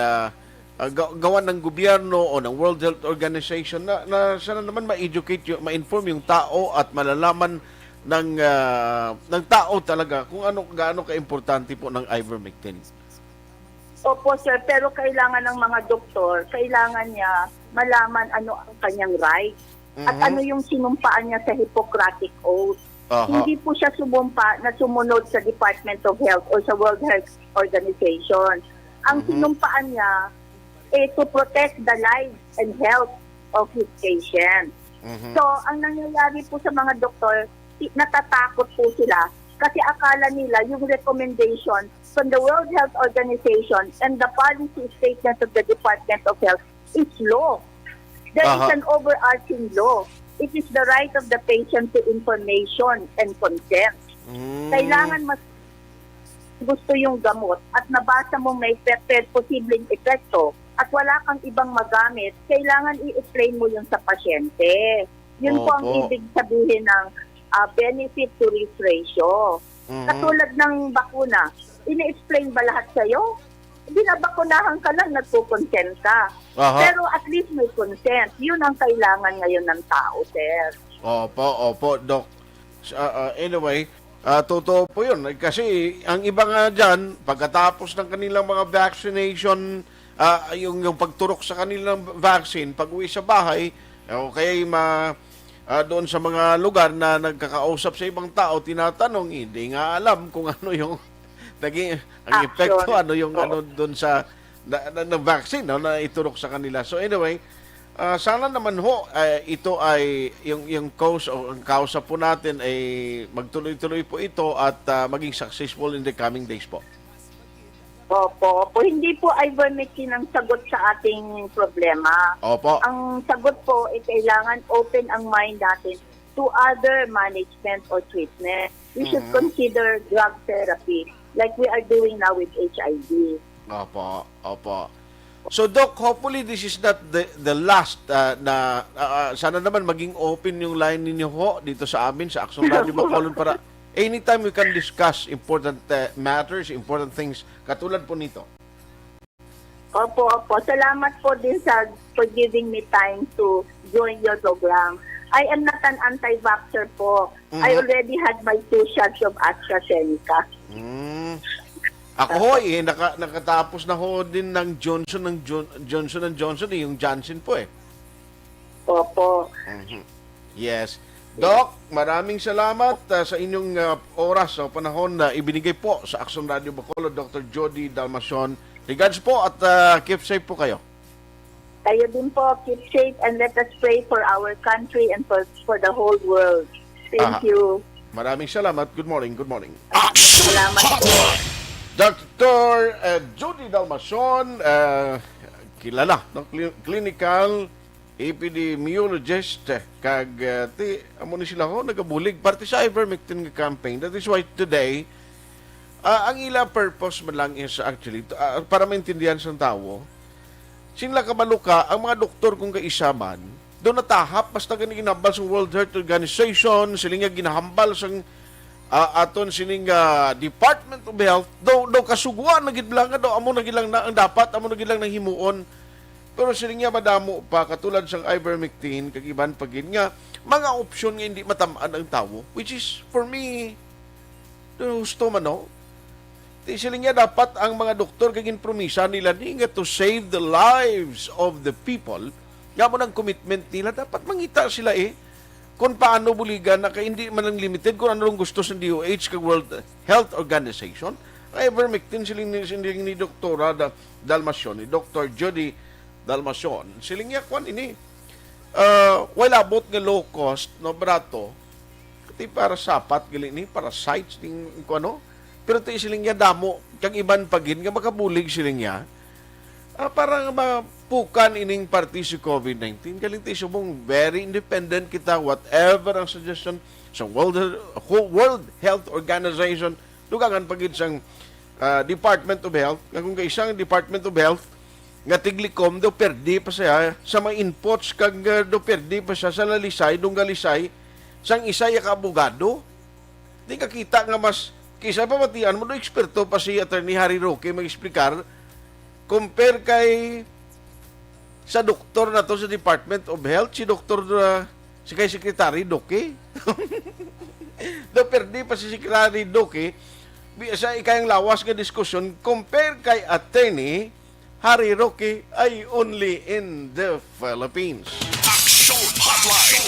gawa ng gobyerno o ng World Health Organization na sana naman ma-educate, ma-inform yung tao at malalaman ng tao talaga kung gaano ka-importante po ng ivermectin. Opo sir, pero kailangan ng mga doktor, kailangan niya malaman ano ang kanyang right at ano yung sinumpaan niya sa Hippocratic Oath. Hindi po siya sumumpa na sumunod sa Department of Health o sa World Health Organization. Ang sinumpaan niya to protect the lives and health of his patients. So, ang nangyayari po sa mga doktor, natatakot po sila kasi akala nila yung recommendation from the World Health Organization and the policy statement of the Department of Health is law. There is an overarching law. It is the right of the patient to information and consent. Kailangan mas gusto yung gamot at nabasa mo may posibleng epekto at wala kang ibang magamit, kailangan i-explain mo yun sa pasyente. Yun po ang ibig sabihin ng benefit to risk ratio. Katulad ng bakuna, ini-explain ba lahat sa'yo? Binabakunahan ka lang, nagpo-consent ka. Pero at least may consent. Yun ang kailangan ngayon ng tao, sir. Opo, Doc. Anyway, totoo po yun. Kasi ang iba nga dyan, pagkatapos ng kanilang mga vaccination, yung pagturok sa kanilang vaccine, pag-uwi sa bahay, o kaya doon sa mga lugar na nagkakausap sa ibang tao, tinatanong, hindi nga alam kung ano yung naging ang epekto, ano yung ano doon sa na vaccine na iturok sa kanila. So anyway, sana naman ho ito ay yung cause o ang kausa po natin ay magtuloy-tuloy po ito at maging successful in the coming days po. Opo. Hindi po ivermectin ang sagot sa ating problema. Opo. Ang sagot po ay kailangan open ang mind natin to other management or treatment. We should consider drug therapy like we are doing now with HIV. Opo. So Doc, hopefully this is not the last na sana naman maging open yung line ninyo ho dito sa amin sa Aksyon Radio Bacolod para anytime we can discuss important matters, important things katulad po nito. Opo. Salamat po din for giving me time to join your program. I am not an anti-vaxxer po. I already had my 2 shots of AstraZeneca. Ako ho, nakatapos na ho din ng Johnson & Johnson, yung Johnson po eh. Opo. Yes. Doc, maraming salamat sa inyong oras o panahon na ibinigay po sa Aksyon Radio Bacolod, Dr. Jody Dalmacion. Regards po at keep safe po kayo. Kayo din po, keep safe and let us pray for our country and for the whole world. Thank you. Maraming salamat. Good morning. Salamat po. Dr. Jody Dalmacion, kilala, no? Clinical epidemiologist, kag amo ni sila ho, nagabulig, parte sa ivermectin campaign. That is why today, ang ila purpose man lang is actually, para maintindihan sa tao, sila kamaluka, ang mga doktor kung kaisaman, doon natahap basta gani ginahambal sa World Health Organization, sila nga ginahambal sa aton sining Department of Health, daw kasuguan na gid lang daw amo na gid lang na ang dapat, amo na gid lang nang himuon. Pero sila nga madamo pa katulad sang ivermectin kag iban pagin nga mga opsyon nga hindi matamaan ang tawo, which is for me gusto man no. Sila nga dapat ang mga doktor kag promisa nila ni nga to save the lives of the people. Nga mo ng commitment nila dapat mangita sila kung paano buligan na hindi man lang limited kung ano gusto sa DOH kag World Health Organization. Ivermectin siling ni Doktora Dalmacion, ni Dr. Jody Dalmacion. Siling nga kwan ini. Wala abot nga low cost no barato. Ti para sapat gali ni para sites ning kuno. Pero ti siling nga damo kag iban pagin nga makabulig siling nga. Para mapukan ining party si COVID-19. Galing tayo subong very independent kita whatever ang suggestion sa World Health Organization dugangan pagid sang Department of Health. Nga kung isang Department of Health nga tiglikom do perdi pa siya sa mga inputs kag do perdi pa siya sa lalisay dungalisay sang isay ka abogado. Di ka kita nga mas kisa pa matian mo do eksperto pa si Attorney Harry Roque mag-explicar compare kay sa doktor na to sa Department of Health, si doktor si kay Secretary Doke. Do perdi pa si Secretary Doke, sa ikayang lawas nga diskusyon, compare kay Attorney Harry Roque ay only in the Philippines. Aksyon Hotline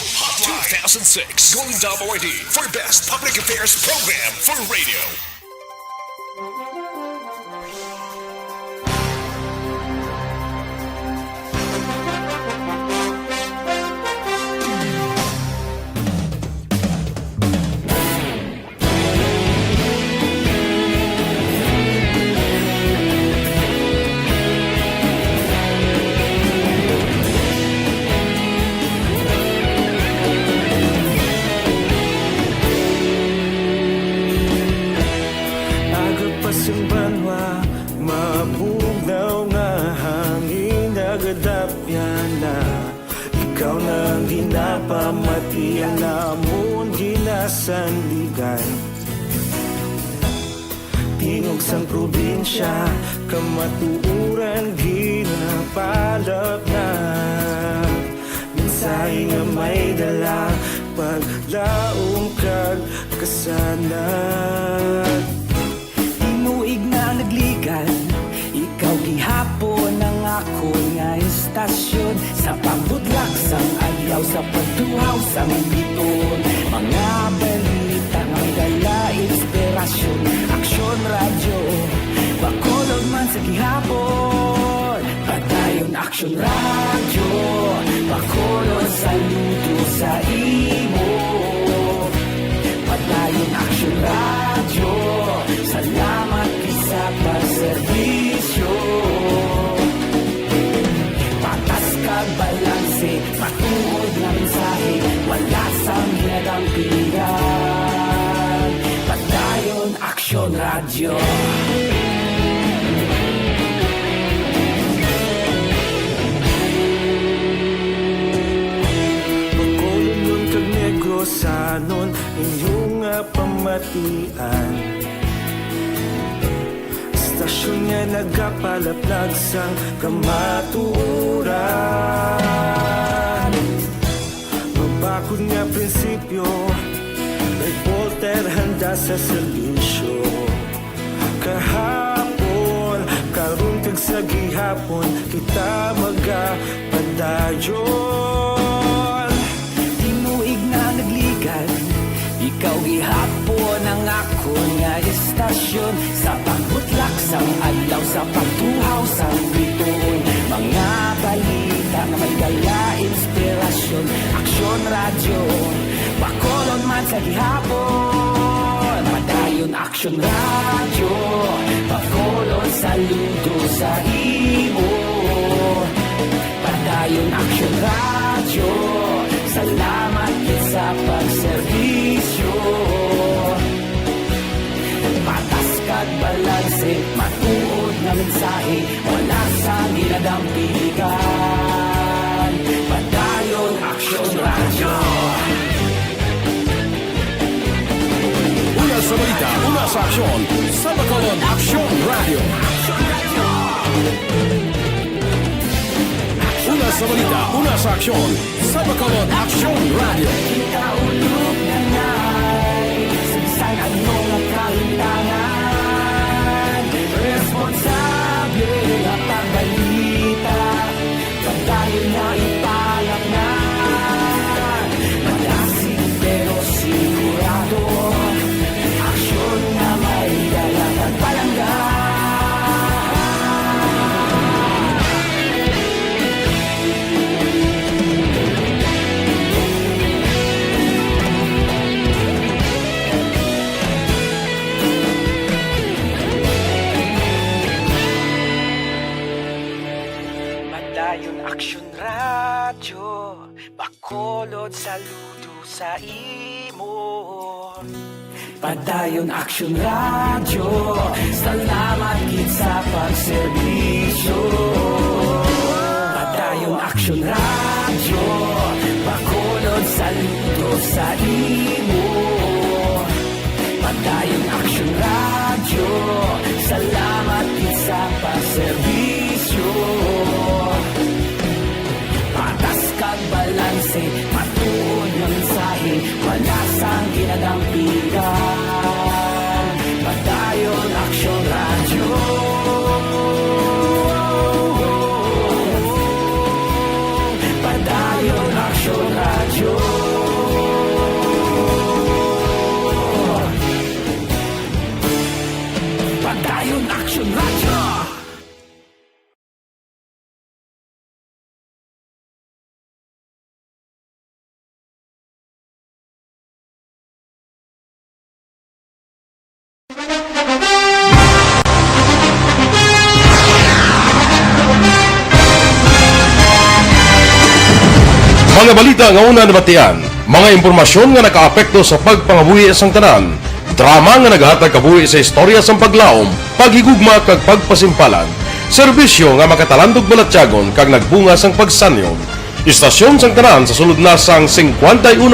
2006 Golden Dome Award for Best Public Affairs Program for Radio. Pamatian namon ginasandigan Tingog sang probinsya kamatuuran ginapalap na Minsay nga may dala paglaom kag kasanat Inuig na nagligan ikaw gihapon ang ako nga istasyon Sa pambudlak sang ayaw sa pagtuhaw sang biton Mga balita nga dala inspirasyon Aksyon radyo Bakolog man sa gihapon Padayon Aksyon radyo Bakolog saludo sa imo Padayon Aksyon radyo Salamat kisa pagserbisyo Patas kag balanse Matuod na mensahe Wala sang ginadampigan Padayon Aksyon radyo Pagkolon kag negosanon Inyong pamatian Stasyon nga nagapalaplag sang kamatuuran Mabakod nga prinsipyo Reporter handa sa servisyo Kahapon, karun kag sa gihapon Kita magapadayon Tinuig na nagligan Ikaw gihapon ang ako nga istasyon Sa pagbutlak sang adlaw Sa pagtuhaw sang biton Mga balita na may dala inspirasyon Aksyon radyo Bakolon man sa gihapon Padayon Aksyon radyo Bakolon saludo sa imo Padayon Aksyon radyo Salamat sa pagserbisyo Patas kag balanse Matuod na mensahe Wala sa ginadampigan Padayon sa aksyon sa Bacolod Aksyon Radio. Una sa balita, una sa aksyon sa Bacolod Aksyon Radio. Kaulog na na'y sagsang ang mga kahintangan. Responsable at ang balita, pagdahil na ipalak na. Malasig pero sigurado, aksyon na may dalang at palangga. Aksyon Radyo, Bacolod, saludo sa imo. Padayon Aksyon Radyo, salamat gid sa pagserbisyo. Padayon Aksyon Radyo, Bacolod, saludo sa imo. Padayon Aksyon Radyo, salamat gid sa pagserbisyo. Patas kag balanse, matuod ng mensahe, wala sang ginadampigan. Padayon Aksyon Radyo. Padayon Aksyon Radyo. Padayon Aksyon Radyo. Mga balita nga una nabatian, mga impormasyon nga nakaapekto sa pagpangabuhi sang tanan, drama nga naghatag kabuhi sa istorya sang paglaom, paghigugma kag pagpasimpalan, serbisyo nga makatalandog balatyagon kag nagbunga sang pagsanyon, istasyon sang tanan sa sulod na sang 51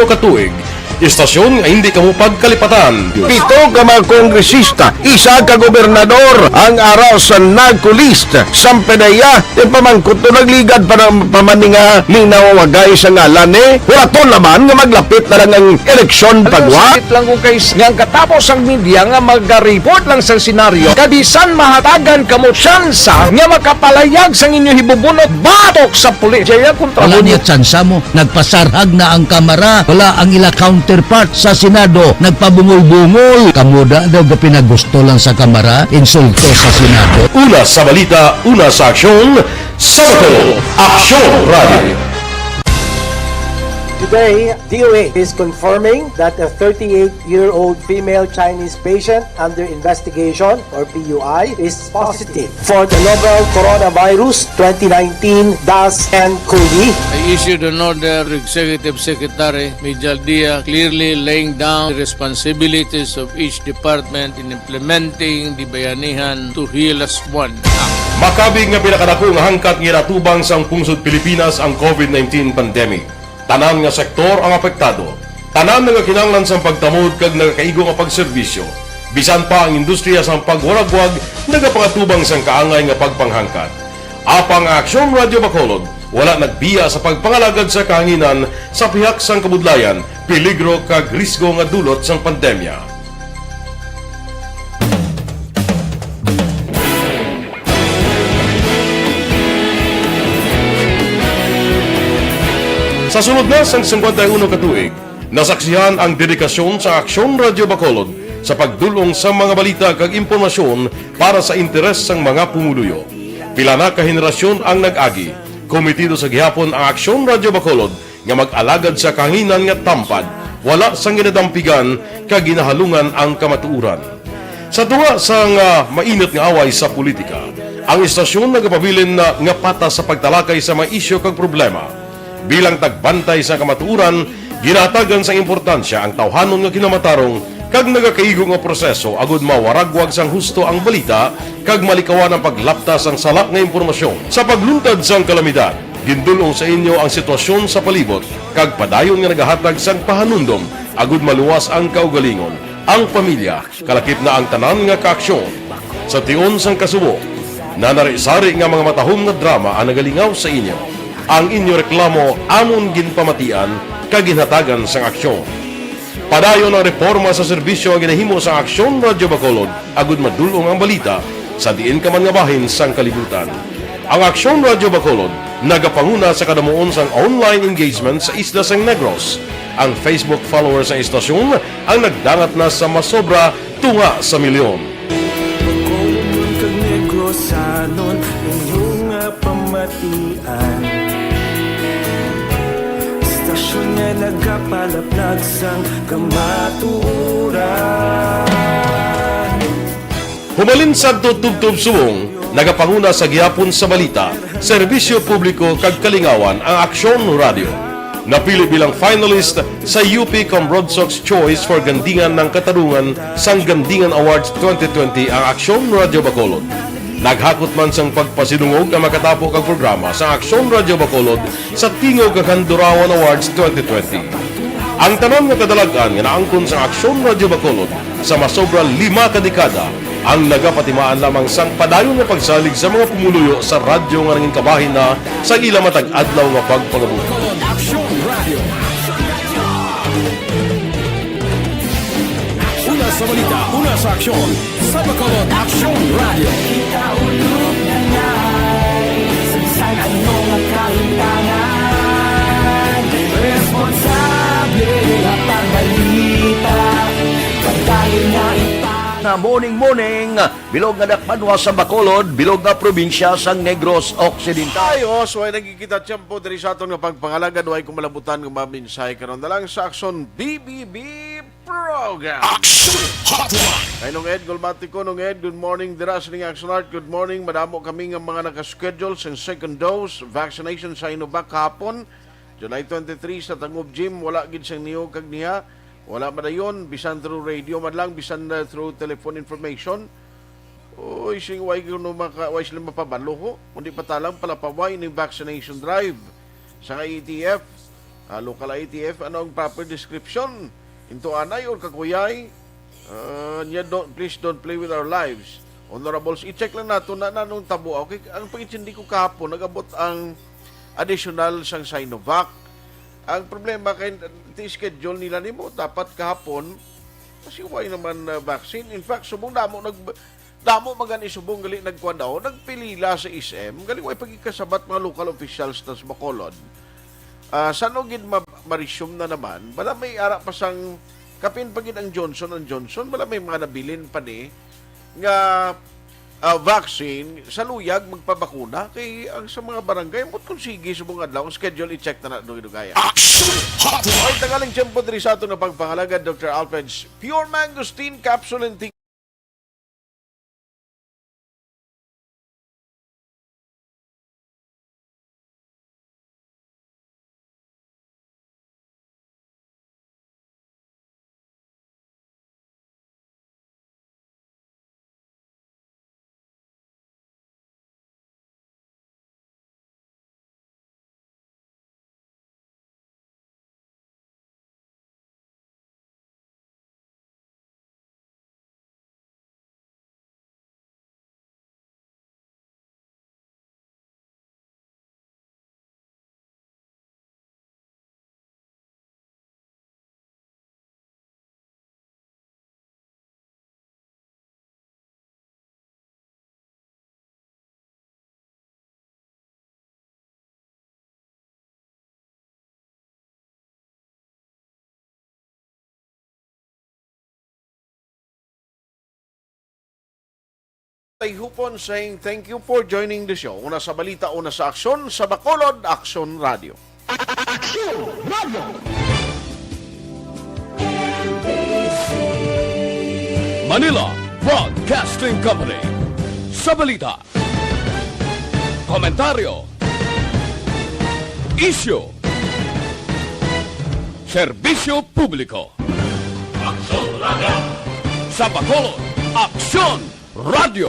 ka tuig, istasyon nga hindi kamupag kalipatan. 7 ka mga kongresista, 1 ka gobernador ang araw sa nagkulist sa pedaya yung pamangkot to nagligad para pamaninga linaw wagay sa ngalan wala to naman nga maglapit na lang ang eleksyon pagwa. Sakit lang kung kays nga katapos ang media nga mag-report lang sa senaryo kabisan mahatagan kamo tsansa nga makapalayag sa inyo hibubunot batok sa pulis. Jaya kontra Wala niya tsansa mo, nagpasarhag na ang kamera, wala ang ila counterpart sa Senado, nagpabungol-bungol. Kamuda daw ga pinagusto lang sa kamera, insulto sa Senado. Una sa balita, una sa aksyon, sa Bacolod Aksyon Radio. Today, DOA is confirming that a 38-year-old female Chinese patient under investigation, or PUI, is positive for the novel coronavirus 2019-nCoV. I issued an order to Executive Secretary Major Dia clearly laying down the responsibilities of each department in implementing the Bayanihan to Heal as One Act. Makabig nga pinakadako nga hangkat nga natubang sang pungsod Pilipinas ang COVID-19 pandemic. Tanan nga sektor ang apektado. Tanan nga kinahanglan sang pagtamod kag nagakaigo nga pagserbisyo. Bisan pa ang industriya sang pagwaragwag nagapangatubang sang kaangay nga pagpanghangkat. Apang Aksyon Radio Bacolod wala nagbiya sa pagpangalagad sa kahanginan sa pihak sang kabudlayan, peligro kag risgo nga dulot sang pandemya. Sa sunod na sang 51 ka tuig, nasaksihan ang dedikasyon sa Aksyon Radio Bacolod sa pagdulong sa mga balita kag impormasyon para sa interes sang mga pumuluyo. Pila na ka henerasyon ang nag-agi, komitido sa gihapon ang Aksyon Radio Bacolod nga mag-alagad sa kahanginan nga tampad, wala sang ginadampigan kag ginahalungan ang kamatuuran. Sa duwa sang mainit nga away sa politika, ang istasyon nagapabilin na nga patas sa pagtalakay sa mga isyu kag problema. Bilang tagbantay sa kamatuuran, ginatagan sa importansya ang tawhanon nga kinamatarong kag nagakaigo nga proseso agud mawaragwag sang husto ang balita kag malikawan ang paglaptas ang sala nga impormasyon. Sa pagluntad sang kalamidad, gindulong sa inyo ang sitwasyon sa palibot kag padayon nga nagahatag sang pahanundom agud maluwas ang kaugalingon. ang pamilya, kalakip na ang tanan nga kaaksyon. Sa tion sang kasubo, na narisari nga mga matahom na drama ang nagalingaw sa inyo. Ang inyo reklamo amon ginpamatian kaginhatagan sang aksyon. Padayon ang reforma sa serbisyo ang ginahimo sa Aksyon Radyo Bacolod agud madulong ang balita sa diin ka man nga bahin sang kalibutan. Ang Aksyon Radyo Bacolod nagapanguna sa kadamuon sang online engagement sa isla sang Negros. Ang Facebook followers sa istasyon ang nagdangat na sa masobra tunga sa milyon. Bacolod kag Negros sanon inyong pamatian. Istasyon nga nagapalaplag sang kamaturan. Humalin sa tutubtub subong, nagapanguna sa gihapon sa balita, serbisyo publiko kag kalingawan ang Aksyon Radio. Napili bilang finalist sa UP Comrodsox Choice for Gandingan ng Katarungan sang Gandingan Awards 2020 ang Aksyon Radio Bacolod. Naghakot man sang pagpasinungog ang makatapo kag programa sa Aksyon Radio Bacolod sa Tingog kag Handurawan Awards 2020. Ang tanon nga kadalagan nga naangkon sa Aksyon Radio Bacolod sa masobra 5 ka dekada ang nagapatimaan lamang sang padayon nga pagsalig sa mga pumuluyo sa radyo nga nanging kabahin na sa ila matag adlaw nga pagpangabuhi. Aksyon Radio. Una sa balita, una sa aksyon. Sa Bacolod Aksyon Radio. Ikaulog na ngay, sa anong kahintangan. Responsable ang pagbalita, pagdahil na na morning, bilog nga dakpanwa sa Bacolod, bilog nga probinsya sang Negros Occidental. Tayo, so ay nagkikita tiyempo diri sa aton nga pagpangalagad, way kumalabutan ng mabinsay karon na lang sa Aksyon BBB Program. Aksyon Hotline. Ay nung Ed, Gulmatiko, nung Ed, good morning, dira sa ning Action Art, good morning, madamo kami nga mga nakaschedule sa second dose, vaccination sa Sinovac kahapon, July 23 sa Tangob Gym, wala gid siyang niyog kag niya. Wala man na yun, bisan through radio man lang, bisan through telephone information. Uy, sing way sila mapabalo ko. Kundi patalang palapaway ng vaccination drive sa ATF, local ATF, ano ang proper description? Into anay or kakuyay, please don't play with our lives. Honorables, i-check lang nato na nanong tabo. Okay, ang pangitsindi ko kahapon, nagabot ang additional sang Sinovac. Ang problema kay schedule nila nimo dapat kahapon kasi why naman vaccine. In fact, subong damo magani subong gali nagkuan daw, nagpilila sa SM, gali way pagikasabat mga local officials tas Bacolod. Sano gid ma-resume na naman, bala may ara pa sang kapin pagid ang Johnson & Johnson, bala may mga nabilin pa ni nga vaccine sa luyag magpabakuna kay ang sa mga barangay mo kung sige subong adlaw schedule i-check na dugay. Aksyon Hotline. Ay tagaling tiyempo diri sa ato na pagpangalaga Dr. Alfred's Pure Mangosteen Capsule and Tayhopon saying thank you for joining the show. Una sa balita, una sa aksyon, sa Bacolod, Aksyon Radio. Aksyon Radio. Manila Broadcasting Company. Sa balita, komentaryo, isyu, serbisyo publiko. Aksyon Radio. Sa Bacolod, Aksyon Radio.